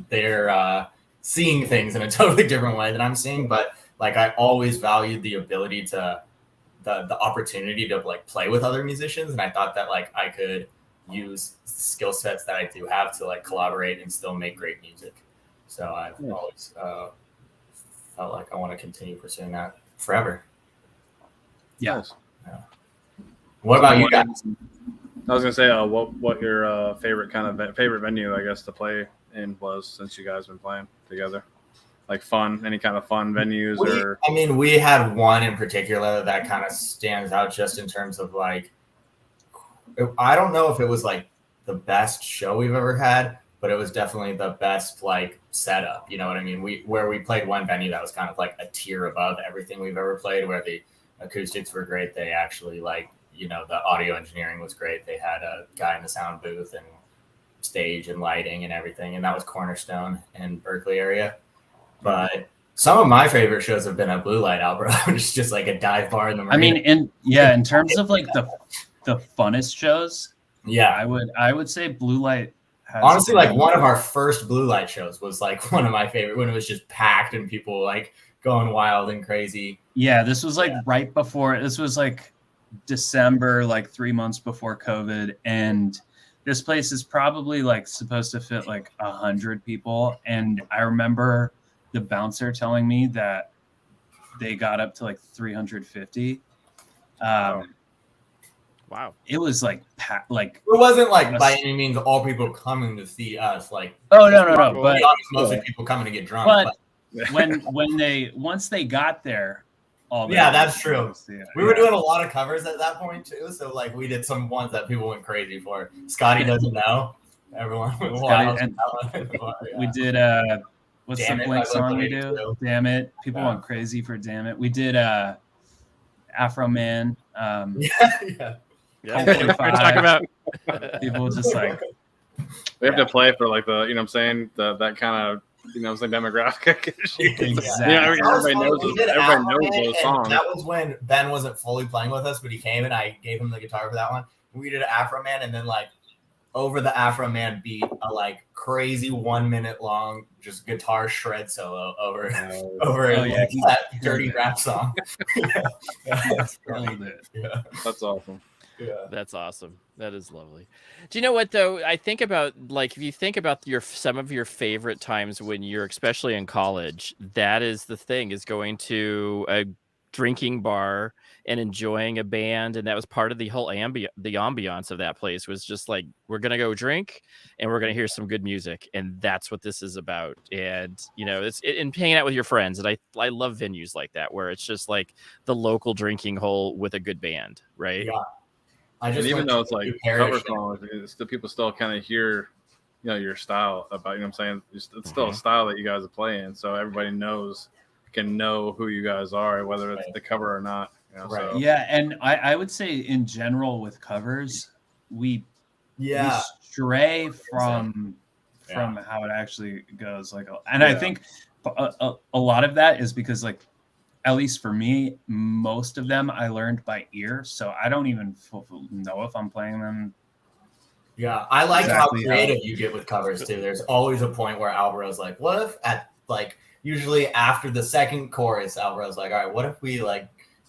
they're seeing things in a totally different way than I'm seeing. But like, I always valued the ability to the opportunity to like play with other musicians. And I thought that like I could use skill sets that I do have to like collaborate and still make great music. So I've always felt like I want to continue pursuing that forever. Yeah. What about you guys? I was gonna say, what your favorite favorite venue, I guess, to play in was, since you guys been playing together, like any kind of fun venues or. I mean, we had one in particular that kind of stands out just in terms of like, I don't know if it was like the best show we've ever had, but it was definitely the best like setup. You know what I mean? We played one venue that was kind of like a tier above everything we've ever played, where the acoustics were great. They actually like, the audio engineering was great. They had a guy in the sound booth and stage and lighting and everything. And that was Cornerstone in Berkeley area. But some of my favorite shows have been at Blue Light, Alberta, which is just like a dive bar in the marina. I mean, in terms of like the funnest shows, yeah, I would say Blue Light has honestly like one of our first Blue Light shows was like one of my favorite, when it was just packed and people like going wild and crazy. Yeah, this was like right before, this was like December, like 3 months before COVID, and this place is probably like supposed to fit like 100 people. And I remember the bouncer telling me that they got up to like 350. Wow. It was like it wasn't like by any means all people coming to see us. Like, oh no, but mostly people coming to get drunk. But once they got there, that's true. We were doing a lot of covers at that point too, so like we did some ones that people went crazy for. Scotty doesn't know. Everyone went wild. We did what's the Blink song we do? Damn It. People went crazy for Damn It. We did Afro Man. Yeah, we're talking about people just like we have to play for like the, you know what I'm saying, that kind of same demographic. Exactly. Yeah, everybody knows those songs. That was when Ben wasn't fully playing with us, but he came and I gave him the guitar for that one. We did Afro Man, and then like over the Afro Man beat, a like crazy 1 minute long just guitar shred solo over that dirty rap song. That's That's awesome. Yeah. That's awesome. That is lovely. Do you know what though? I think about like if you think about some of your favorite times when you're especially in college, that is the thing is going to a drinking bar and enjoying a band, and that was part of the whole ambiance of that place was just like we're gonna go drink and we're gonna hear some good music, and that's what this is about. And and hanging out with your friends, and I love venues like that where it's just like the local drinking hole with a good band, right? Yeah. And even though it's like cover songs, the people still kind of hear, your style about, what I'm saying? It's still a style that you guys are playing. So everybody can know who you guys are, whether it's the cover or not. Right. So. Yeah. And I would say in general with covers, we stray from how it actually goes. I think a lot of that is because at least for me, most of them I learned by ear, so I don't even know if I'm playing them. Yeah, I like how creative you get with covers too. There's always a point where Alvaro's like, "What if at usually after the second chorus, Alvaro's like, all right, what if we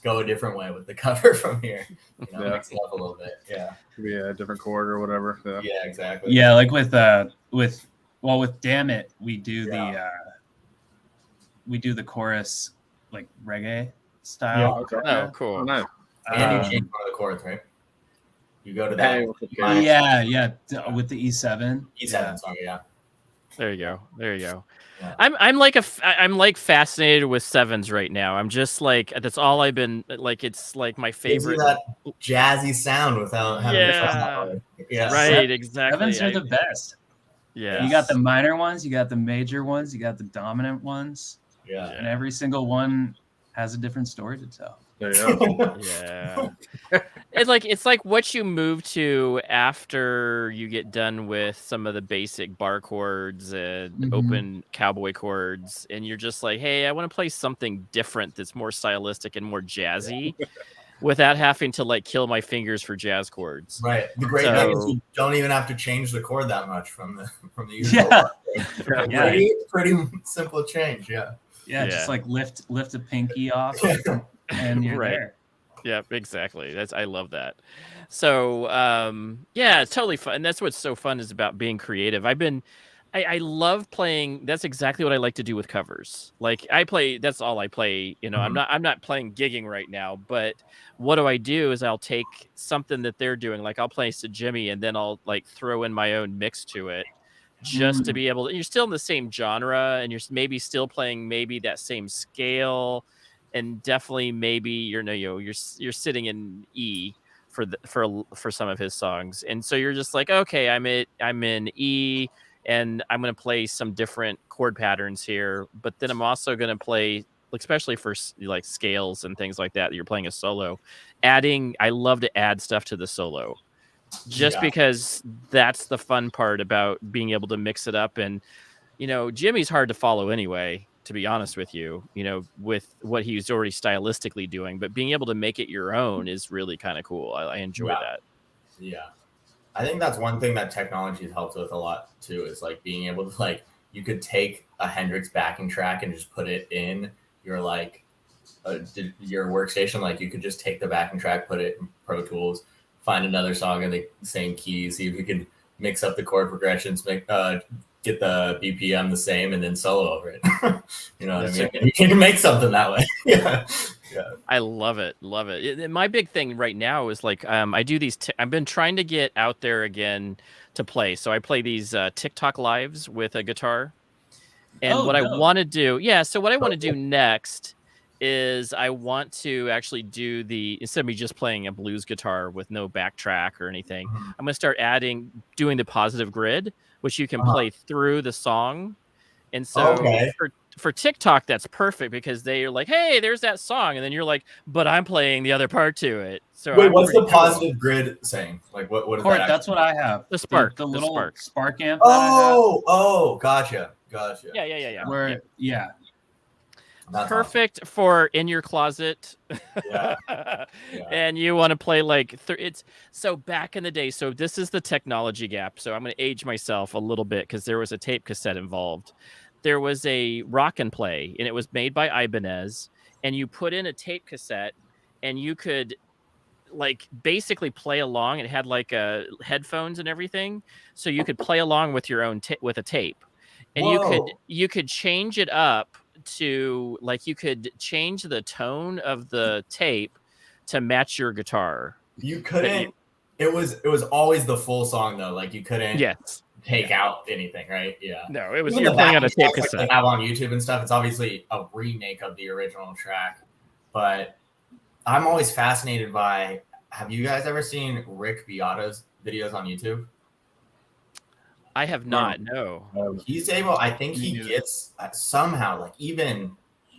go a different way with the cover from here? Mix it up a little bit." Yeah, a different chord or whatever. Yeah, exactly. Yeah, like with Damn It, we do the chorus like reggae style. Yeah, okay. Oh, cool. Oh, nice. And you change one of the chords, right? You go to that. Hey, with the E7. E7 song, yeah. There you go. Yeah. I'm fascinated with sevens right now. I'm just that's all I've been it's like my favorite. Gives you that jazzy sound without having right, exactly. Sevens are the best. Yeah. You got the minor ones, you got the major ones, you got the dominant ones. Yeah. And every single one has a different story to tell. There you go. Yeah. It's like what you move to after you get done with some of the basic bar chords and open cowboy chords, and you're just like, hey, I want to play something different that's more stylistic and more jazzy without having to kill my fingers for jazz chords. Right. The great thing is you don't even have to change the chord that much from the usual. Pretty simple change. Yeah, just lift a pinky off and you're there. Yeah, exactly. I love that. So it's totally fun. And that's what's so fun is about being creative. I love playing. That's exactly what I like to do with covers. That's all I play. I'm not playing gigging right now, but what do I do is I'll take something that they're doing. I'll play to Jimmy and then I'll throw in my own mix to it. Just to be able to, you're still in the same genre and you're maybe still playing maybe that same scale, and definitely maybe you're sitting in E for some of his songs, and so you're just like, okay, I'm in E, and I'm going to play some different chord patterns here, but then I'm also going to play, especially for scales and things like that you're playing a solo. I love to add stuff to the solo. Just because that's the fun part about being able to mix it up. And, Jimmy's hard to follow anyway, to be honest with you, with what he's already stylistically doing, but being able to make it your own is really kind of cool. I enjoy that. Yeah. I think that's one thing that technology has helped with a lot too, is being able to you could take a Hendrix backing track and just put it in your your workstation. You could just take the backing track, put it in Pro Tools, find another song in the same key, see if you can mix up the chord progressions, get the BPM the same, and then solo over it. You know what I mean? You can make something that way. Yeah. I love it. My big thing right now is I do these. I've been trying to get out there again to play. So I play these TikTok lives with a guitar. And I want to do, so what I want to do next is I want to actually do instead of me just playing a blues guitar with no backtrack or anything, I'm going to start doing the positive grid, which you can play through the song. And so for TikTok, that's perfect because they're like, hey, there's that song. And then you're like, but I'm playing the other part to it. So wait, what's the positive grid saying? What is that? That's what I have. The Spark. The little Spark amp. Oh, gotcha. Gotcha. Yeah. Where yeah. That's Perfect for in your closet. Yeah. And you want to play like it's so back in the day. So this is the technology gap. So I'm going to age myself a little bit because there was a tape cassette involved. There was a Rock and Play, and it was made by Ibanez. And you put in a tape cassette, and you could like basically play along. It had like headphones and everything, so you could play along with your own with a tape, and Whoa. you could change it up to like you could change the tone of the tape to match your guitar. You couldn't. It was always the full song though. Like you couldn't Yes. take out anything, right? Yeah. No, it was Even you're the playing on a backing tape tracks, like, cassette. they have on YouTube and stuff. It's obviously a remake of the original track, but I'm always fascinated by. Have you guys ever seen Rick Beato's videos on YouTube? I have not. No. He's able. I think he Me neither. gets somehow like even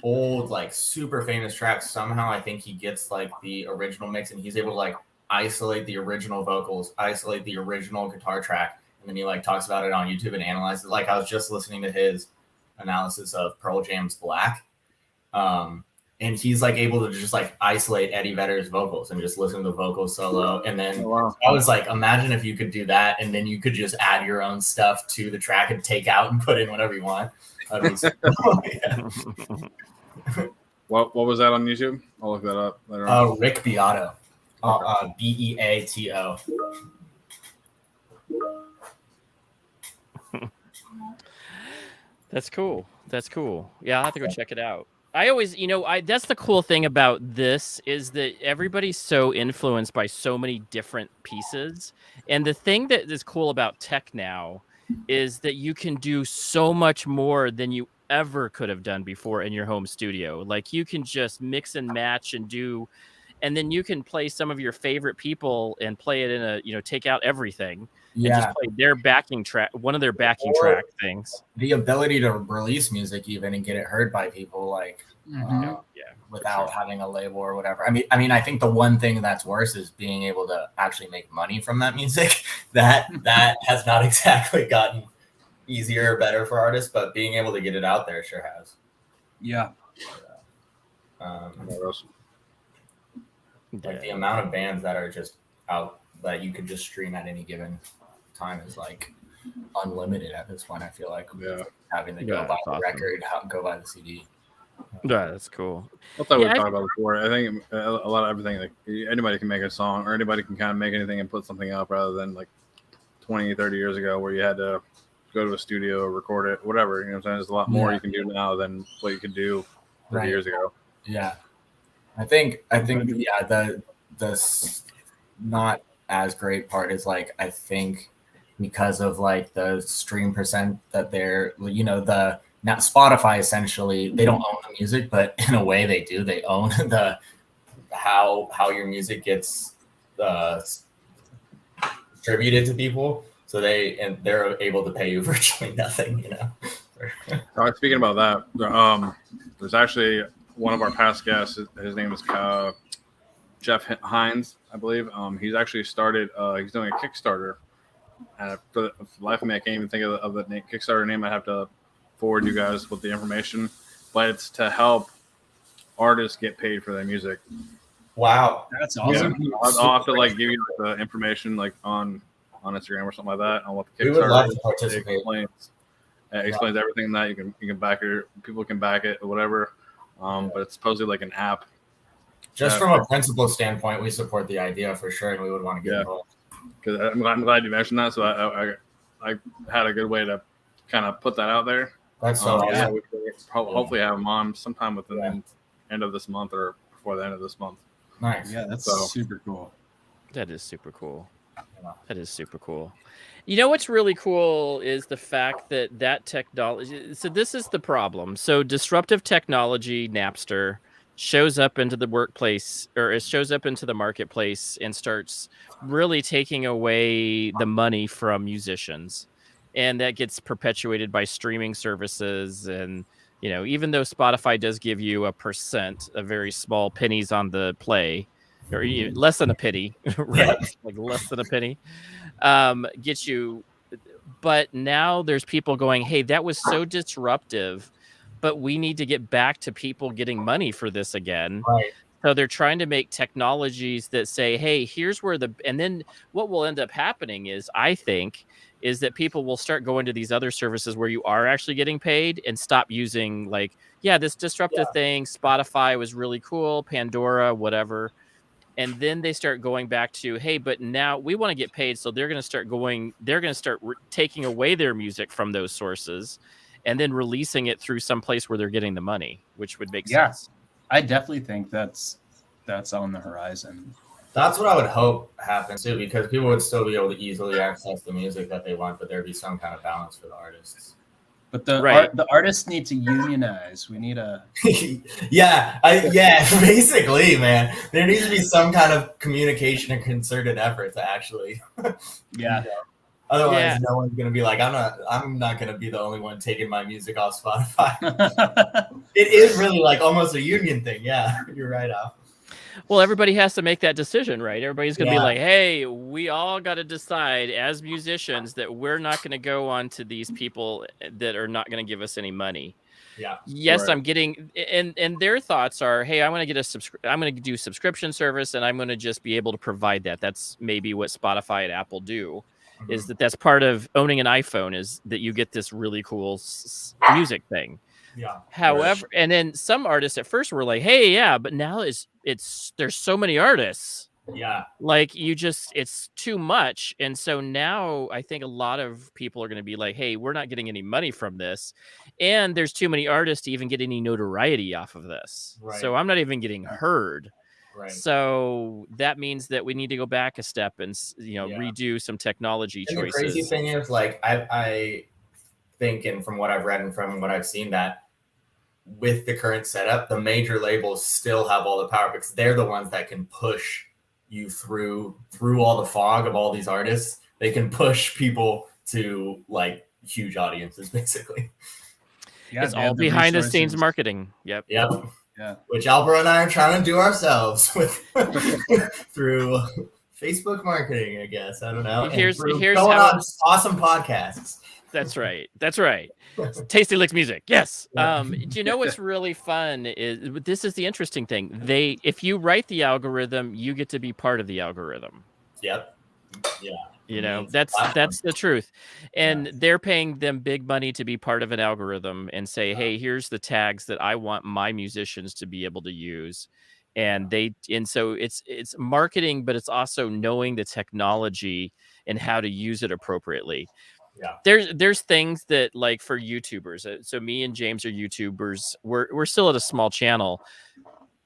old like super famous tracks. Somehow I think he gets like the original mix, and he's able to like isolate the original vocals, isolate the original guitar track, and then he like talks about it on YouTube and analyzes it. Like I was just listening to his analysis of Pearl Jam's Black, and he's like able to just like isolate Eddie Vedder's vocals and just listen to the vocal solo. And then I was like, imagine if you could do that, and then you could just add your own stuff to the track and take out and put in whatever you want. That'd be so cool. Yeah. What was that on YouTube? I'll look that up later on. Rick Beato, Beato. That's cool. That's cool. Yeah, I'll have to go check it out. I always, that's the cool thing about this is that everybody's so influenced by so many different pieces. And the thing that is cool about tech now is that you can do so much more than you ever could have done before in your home studio. Like you can just mix and match and do, and then you can play some of your favorite people and play it in a, take out everything. And just play their backing track, one of their backing track things. The ability to release music even and get it heard by people like without having a label or whatever. I mean, I think the one thing that's worse is being able to actually make money from that music. That has not exactly gotten easier or better for artists, but being able to get it out there sure has. Yeah. Like the amount of bands that are just out that you could just stream at any given time is like unlimited at this point. I feel like having to go buy the record, go buy the CD. Yeah, that's cool. I thought we talked about before. I think a lot of everything, like anybody can make a song or anybody can kind of make anything and put something up rather than like 20, 30 years ago where you had to go to a studio, record it, whatever. You know what I'm saying? There's a lot more you can do now than what you could do 30 years ago. Yeah. I think the not as great part is like, I think because of like the stream percent that they're, not Spotify essentially, they don't own the music, but in a way they do. They own the how your music gets distributed to people. So they're able to pay you virtually nothing, Speaking about that, there's actually one of our past guests. His name is Jeff Hines, I believe. He's actually started. He's doing a Kickstarter. For the life of me, I can't even think of the Kickstarter name. I have to forward you guys with the information, but it's to help artists get paid for their music. Wow, that's awesome. Yeah. I'll have to like give you the information like on Instagram or something like that. On what the Kickstarter we would love to participate. Explains everything that you can back it. People can back it or whatever. But it's supposedly like an app. Just from a principle standpoint, we support the idea for sure, and we would want to get involved. Because I'm glad you mentioned that. So I had a good way to kind of put that out there. That's so awesome. Yeah, we hopefully have him on sometime within the end of this month or before the end of this month. Nice. Yeah, that's super cool. That is super cool. That is super cool. You know what's really cool is the fact that technology. So this is the problem. So disruptive technology, Napster, shows up into the workplace, or it shows up into the marketplace and starts really taking away the money from musicians. And that gets perpetuated by streaming services. And, even though Spotify does give you a very small pennies on the play, or less than a penny, right? Like less than a penny, gets you. But now there's people going, hey, that was so disruptive, but we need to get back to people getting money for this again. Right. So they're trying to make technologies that say, hey, here's where and then what will end up happening is, I think, is that people will start going to these other services where you are actually getting paid and stop using like, yeah, this disruptive thing, Spotify was really cool, Pandora, whatever. And then they start going back to, hey, but now we want to get paid. So they're going to start taking away their music from those sources and then releasing it through some place where they're getting the money, which would make sense. I definitely think that's on the horizon. That's what I would hope happens too, because people would still be able to easily access the music that they want, but there'd be some kind of balance for the artists. But the artists need to unionize. We need a basically, man. There needs to be some kind of communication and concerted effort to actually Otherwise, no one's gonna be like, I'm not gonna be the only one taking my music off Spotify. It is really like almost a union thing. Yeah, you're right, Al. Well, everybody has to make that decision, right? Everybody's going to be like, hey, we all got to decide as musicians that we're not going to go on to these people that are not going to give us any money. Yeah. Yes, right. I'm getting, and their thoughts are, hey, I'm going to get I'm going to do subscription service, and I'm going to just be able to provide that. That's maybe what Spotify and Apple do, is that's part of owning an iPhone, is that you get this really cool music thing. Yeah. However, and then some artists at first were like, hey, yeah, but now there's so many artists. Yeah. Like it's too much. And so now I think a lot of people are going to be like, hey, we're not getting any money from this. And there's too many artists to even get any notoriety off of this. Right. So I'm not even getting heard. Right. So that means that we need to go back a step and, redo some technology choices. The crazy thing is, like, I think, and from what I've read and from what I've seen, that with the current setup, the major labels still have all the power because they're the ones that can push you through all the fog of all these artists. They can push people to like huge audiences, basically. Yeah, it's all behind the scenes marketing. Yep. Yeah. Which Albert and I are trying to do ourselves with through Facebook marketing, I guess. I don't know. Here's going how on awesome podcasts. That's right. Tasty Licks Music. Yes. Do you know what's really fun is this is the interesting thing. If you write the algorithm, you get to be part of the algorithm. Yep. Yeah. That's the truth. And they're paying them big money to be part of an algorithm and say, hey, here's the tags that I want my musicians to be able to use. And so it's marketing, but it's also knowing the technology and how to use it appropriately. Yeah. There's things that, like, for YouTubers. So me and James are YouTubers. We're still at a small channel.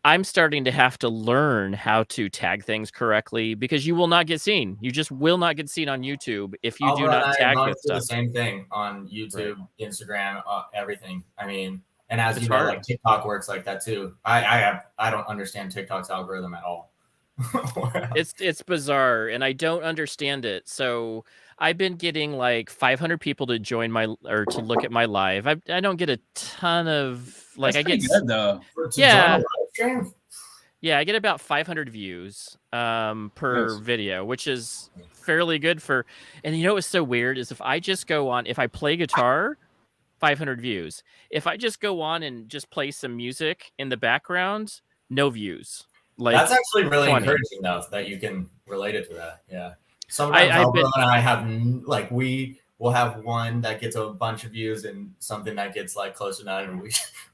I'm starting to have to learn how to tag things correctly because you will not get seen. You just will not get seen on YouTube if you do not tag this stuff. The same thing on YouTube, right. Instagram, everything. I mean, and as you know, like TikTok works like that too. I don't understand TikTok's algorithm at all. It's bizarre, and I don't understand it. So I've been getting like 500 people to join to look at my live. I don't get a ton of like. That's I get good though. Yeah, I get about 500 views per video, which is fairly good for. And you know what's so weird is if I just go on, if I play guitar, 500 views. If I just go on and just play some music in the background, no views. Like, that's actually really 20. Encouraging, though, that you can relate it to that. Yeah. Sometimes Albert and I have, like, we will have one that gets a bunch of views and something that gets, like, close to 9, and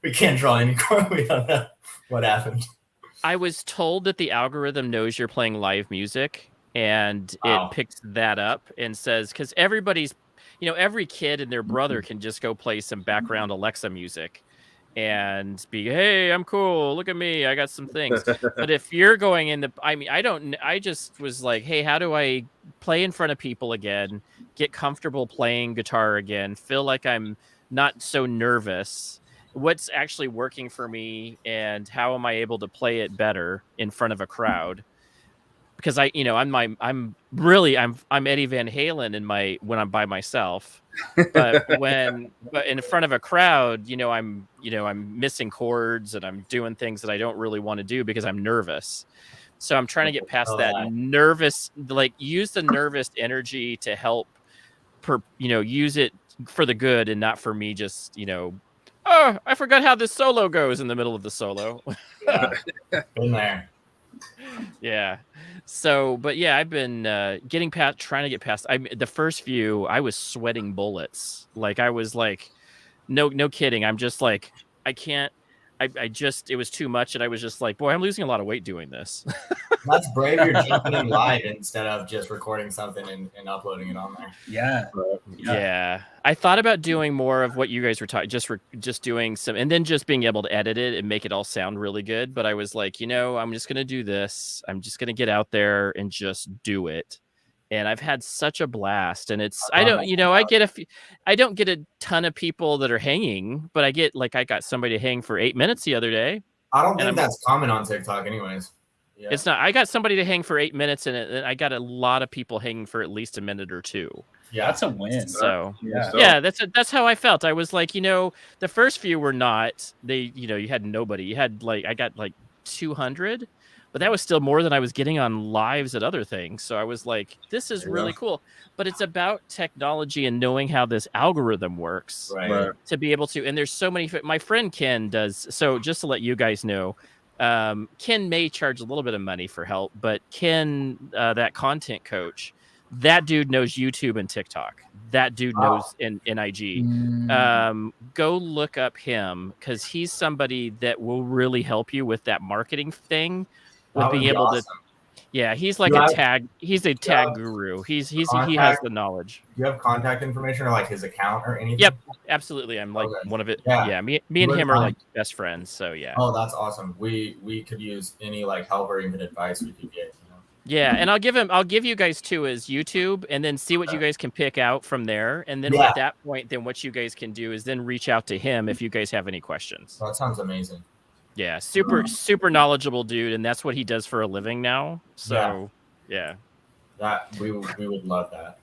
we can't draw any core. We don't know what happened. I was told that the algorithm knows you're playing live music, and it picks that up and says, because everybody's, every kid and their brother can just go play some background Alexa music and be, hey, I'm cool. Look at me. I got some things. But if you're going in I just was like, hey, how do I play in front of people again, get comfortable playing guitar again, feel like I'm not so nervous? What's actually working for me, and how am I able to play it better in front of a crowd? Because I'm Eddie Van Halen when I'm by myself, but in front of a crowd, I'm missing chords and I'm doing things that I don't really want to do because I'm nervous. So I'm trying to get past that nervous, like, use the nervous energy to help use it for the good and not for me just, oh, I forgot how this solo goes in the middle of the solo. Yeah. Been there. Yeah. So, but yeah, I've been trying to get past. The first few, I was sweating bullets. Like I was like, no kidding. I'm just like, I can't. It was too much, and I was just like, boy, I'm losing a lot of weight doing this. That's brave. You're jumping in live instead of just recording something and uploading it on there. Yeah. Yeah. I thought about doing more of what you guys were talking, just doing some, and then just being able to edit it and make it all sound really good. But I was like, I'm just gonna do this. I'm just gonna get out there and just do it. And I've had such a blast. And I don't get a ton of people that are hanging, but I got somebody to hang for 8 minutes the other day. I don't think that's common on TikTok anyways. Yeah. It's not. I got somebody to hang for 8 minutes, and I got a lot of people hanging for at least a minute or two. Yeah, that's a win. So yeah, that's how I felt. I was like, the first few were not. They, you had nobody. You had I got 200, but that was still more than I was getting on lives at other things. So I was like, this is really cool. But it's about technology and knowing how this algorithm works to be able to. And there's so many. My friend Ken does. So just to let you guys know. Ken may charge a little bit of money for help, but Ken, that content coach, that dude knows YouTube and TikTok. That dude knows NIG. Go look up him because he's somebody that will really help you with that marketing thing. With being able to, he's like he's a tag guru. He has the knowledge. Do you have contact information or his account or anything? Yep, absolutely. I'm one of it. Yeah, me and him are like best friends. So yeah. Oh, that's awesome. We could use any help or even advice we could get. Yeah, and I'll give you guys too his YouTube, and then see what you guys can pick out from there. And then at that point, then what you guys can do is then reach out to him if you guys have any questions. That sounds amazing. Yeah, super knowledgeable dude, and that's what he does for a living now. So yeah. That we would love that.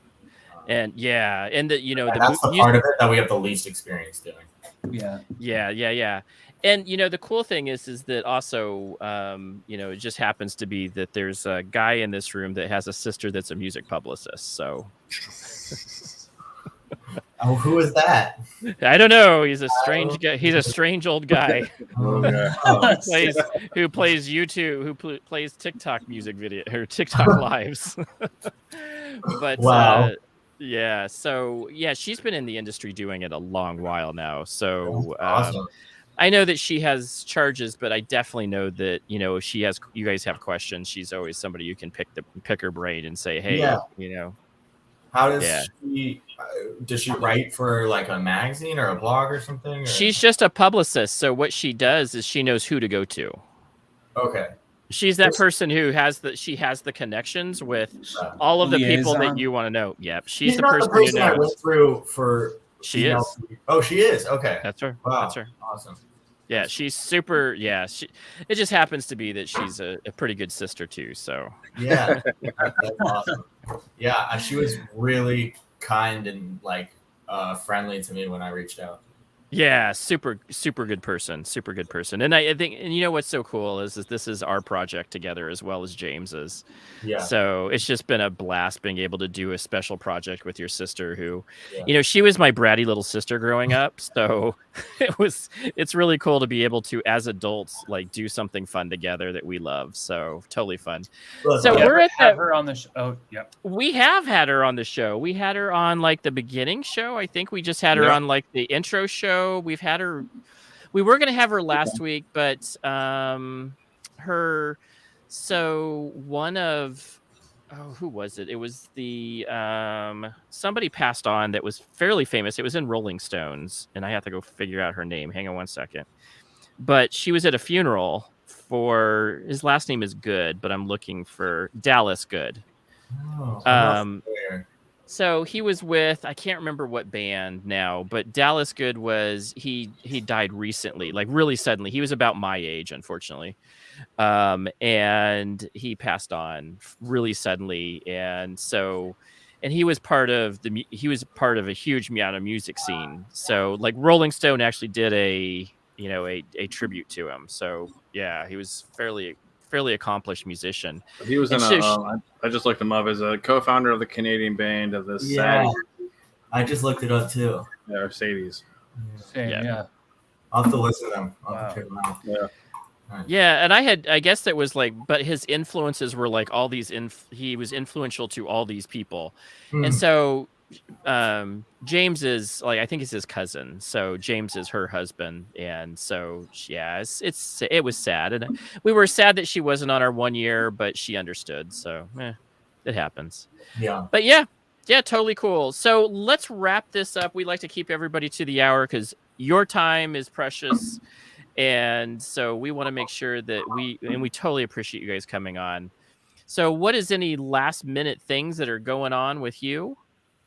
And and that's the part of it that we have the least experience doing. Yeah. And the cool thing is that also it just happens to be that there's a guy in this room that has a sister that's a music publicist. So oh, who is that? I don't know. He's a strange guy. He's a strange old guy who plays YouTube, who plays TikTok music video or TikTok lives. But wow. So she's been in the industry doing it a long while now. So awesome. I know that she has charges, but I definitely know that if you guys have questions, she's always somebody you can pick her brain and say, hey, How does she write for a magazine or a blog or something? Or? She's just a publicist. So what she does is she knows who to go to. Okay. She's that person who has the connections with all of the people that you want to know. Yep. She's the person who knows. I went through for. She is. Oh, she is. Okay. That's her. Wow. That's her. Awesome. Yeah, she's super. Yeah, it just happens to be that she's a pretty good sister too. So yeah, that's awesome. Yeah, and she was really kind and friendly to me when I reached out. Yeah, super good person, and I think, and what's so cool is this is our project together as well as James's. Yeah. So it's just been a blast being able to do a special project with your sister, who, she was my bratty little sister growing up. So it's really cool to be able to, as adults, do something fun together that we love. So totally fun. So we're at her on the show. Oh, yep. We have had her on the show. We had her on the beginning show. I think we just had her on the intro show. We've had her. We were going to have her last week, but who was it? It was the somebody passed on that was fairly famous. It was in Rolling Stones, and I have to go figure out her name. Hang on one second. But she was at a funeral for, his last name is Good, but I'm looking for Dallas Good. Oh, so he was with, I can't remember what band now, but Dallas Good he died recently, really suddenly. He was about my age, unfortunately. And he passed on really suddenly. And he was part of a huge amount of music scene. So Rolling Stone actually did a tribute to him. So yeah, he was fairly accomplished musician. He was I just looked him up as a co-founder of the Canadian band of this I just looked it up too. Yeah, Mercedes. Same, Yeah. yeah. I'll have to listen to them. I'll have Wow. to check them out. Yeah. Yeah, and I guess that was like, but his influences were like all these. He was influential to all these people, and so James is like, I think it's his cousin. So James is her husband, and so yeah, it was sad, and we were sad that she wasn't on our 1 year, but she understood. So it happens. Yeah. But yeah, totally cool. So let's wrap this up. We like to keep everybody to the hour because your time is precious. And so we want to make sure that we totally appreciate you guys coming on. So what is any last minute things that are going on with you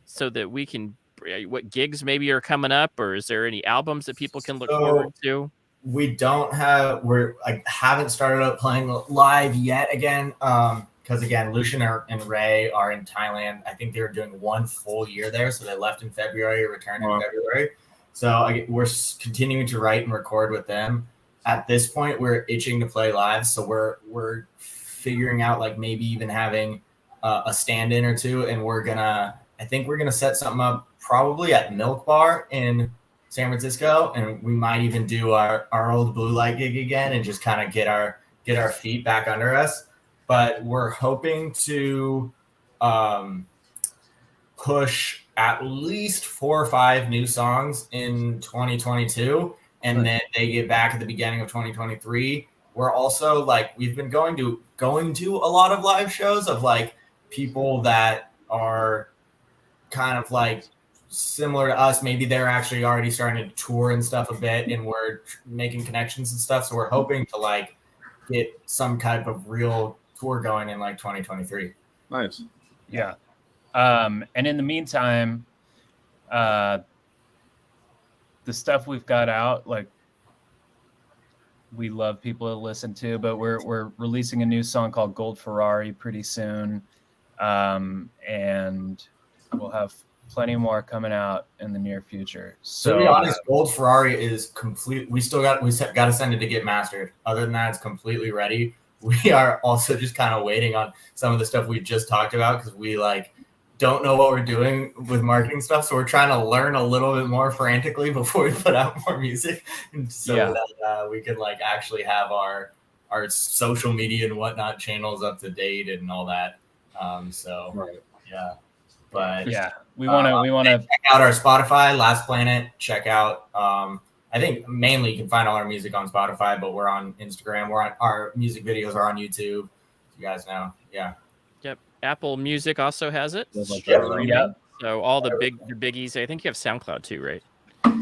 so that we can, what gigs maybe are coming up, or is there any albums that people can look forward to? We haven't started up playing live yet again. Because again, Lucian and Ray are in Thailand. I think they were doing 1 full year there. So they left in February, returned in February. So we're continuing to write and record with them. At this point, we're itching to play live. So we're figuring out like maybe even having a stand-in or two. And I think we're going to set something up probably at Milk Bar in San Francisco. And we might even do our old Blue Light gig again and just kind of get our feet back under us. But we're hoping to push at least 4 or 5 new songs in 2022, and then they get back at the beginning of 2023. We're also like, we've been going to a lot of live shows of like people that are kind of like similar to us. Maybe they're actually already starting to tour and stuff a bit, and we're making connections and stuff. So we're hoping to like get some type of real tour going in like 2023. Nice. Yeah. And in the meantime, the stuff we've got out, like, we love people to listen to, but we're releasing a new song called Gold Ferrari pretty soon. And we'll have plenty more coming out in the near future. So to be honest, Gold Ferrari is complete. We got to send it to get mastered. Other than that, it's completely ready. We are also just kind of waiting on some of the stuff we just talked about because we like don't know what we're doing with marketing stuff. So we're trying to learn a little bit more frantically before we put out more music. So that we can like actually have our social media and whatnot channels up to date and all that. Yeah, but we want to check out our Spotify, Last Planet. Check out, I think mainly you can find all our music on Spotify, but we're on Instagram. Our music videos are on YouTube. You guys know. Yeah. Yep. Apple Music also has it. Yep. So all the biggies. I think you have SoundCloud too, right?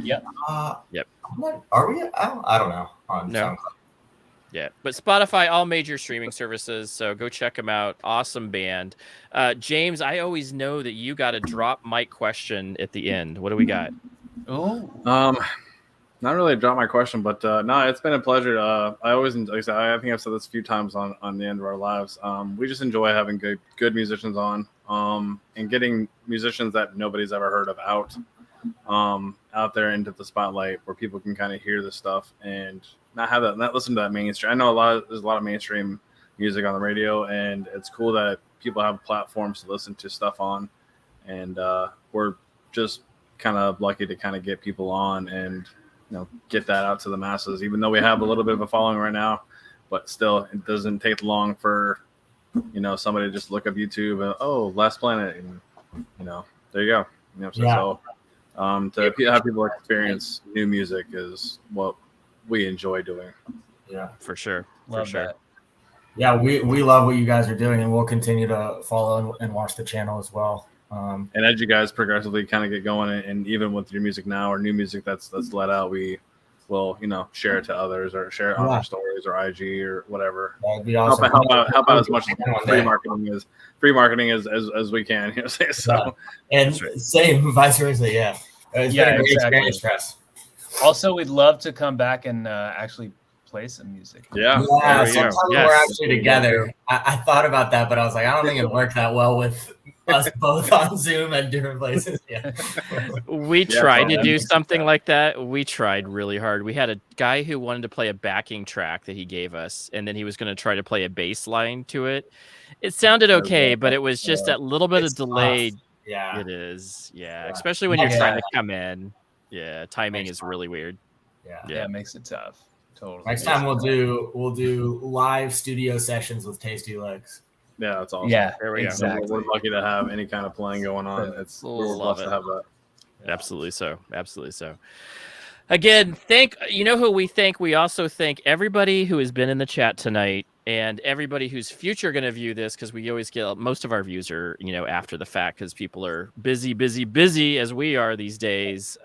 Yep. Yep. Are we? I don't know. On No. SoundCloud. Yeah, but Spotify, all major streaming services. So go check them out. Awesome band. James, I always know that you got a drop mic question at the end. What do we got? Oh. Not really drop my question, but no, it's been a pleasure. I always, like I said, I think I've said this a few times on the end of our lives. We just enjoy having good musicians on, and getting musicians that nobody's ever heard of out there into the spotlight where people can kind of hear this stuff and not listen to that mainstream. I know there's a lot of mainstream music on the radio, and it's cool that people have platforms to listen to stuff on, and we're just kind of lucky to kind of get people on and get that out to the masses, even though we have a little bit of a following right now, but still it doesn't take long for, somebody to just look up YouTube and, Last Planet. And, there you go. So to have people experience new music is what we enjoy doing. Yeah, for sure. Love that. Yeah. We love what you guys are doing, and we'll continue to follow and watch the channel as well. And as you guys progressively kind of get going, and even with your music now or new music that's let out, we will share it to others or share it on our stories or IG or whatever. That'd be awesome. Help out as much free marketing as we can. So and same vice versa. Yeah, it's been a great experience for us. Also, we'd love to come back and actually play some music. Yeah. Sometimes we're actually together. I thought about that, but I was like, I don't think it worked that well with us both on Zoom at different places. Yeah. We tried to do something like that. We tried really hard. We had a guy who wanted to play a backing track that he gave us, and then he was going to try to play a bass line to it. It sounded okay, but it was just that little bit of delay Yeah. It is. Yeah. Yeah. Especially when you're Yeah. trying to come in. Yeah. Timing Next is time. really weird. Yeah. Yeah, it makes it tough. Totally. Next time we'll do live studio sessions with Tasty Legs. Yeah, that's awesome. Yeah, There we go. exactly. We're lucky to have any kind of playing going on. We're Love blessed to it. have that. Absolutely so. Absolutely so. Again, you know who we thank? We also thank everybody who has been in the chat tonight and everybody who's future going to view this, because we always get most of our views are, after the fact, because people are busy as we are these days.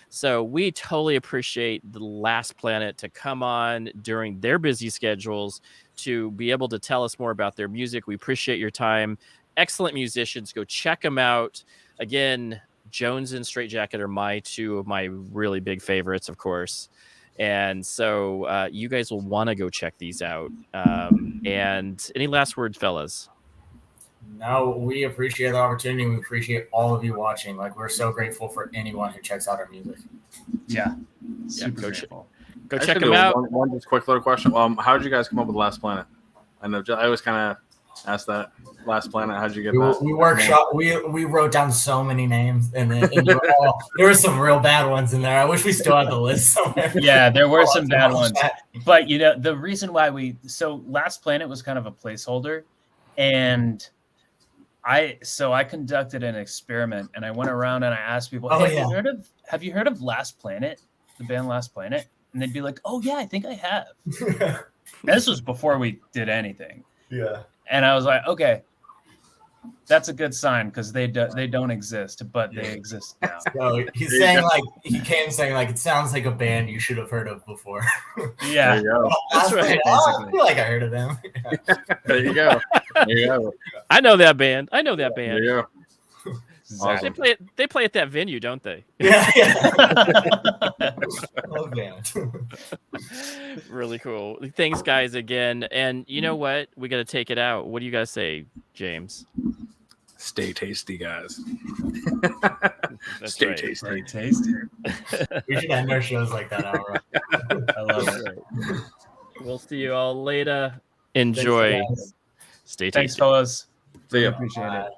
So we totally appreciate the Last Planet to come on during their busy schedules to be able to tell us more about their music. We appreciate your time. Excellent musicians. Go check them out. Again, Jones and Straight Jacket are two of my really big favorites, of course. And so you guys will want to go check these out. And any last words, fellas? No, we appreciate the opportunity. We appreciate all of you watching. Like, we're so grateful for anyone who checks out our music. Yeah. Super go grateful. Go I check should them do out. One just quick little question. How did you guys come up with Last Planet? I know I always kind of ask that. Last Planet. How did you get that? We workshop. We wrote down so many names, and there were some real bad ones in there. I wish we still had the list somewhere. Yeah, there were some bad ones. But the reason why Last Planet was kind of a placeholder, and I conducted an experiment, and I went around and I asked people, have you heard of Last Planet, the band Last Planet? And they'd be like, oh yeah, I think I have. And this was before we did anything. Yeah. And I was like, okay, that's a good sign, because they don't exist, but they exist now. So he's saying it sounds like a band you should have heard of before. Yeah, There you go. that's right. I feel like I heard of them. There you go. There you go. I know that band. There you go. Exactly. They play at that venue, don't they? Yeah. Love band. Really cool. Thanks, guys, again. And you know what? We got to take it out. What do you guys say, James? Stay tasty, guys. That's Stay right. tasty. Very tasty. We should end our shows like that, Alra. I love it. We'll see you all later. Enjoy. Thanks, guys. Stay Thanks, tasty. fellas. See ya. Appreciate it.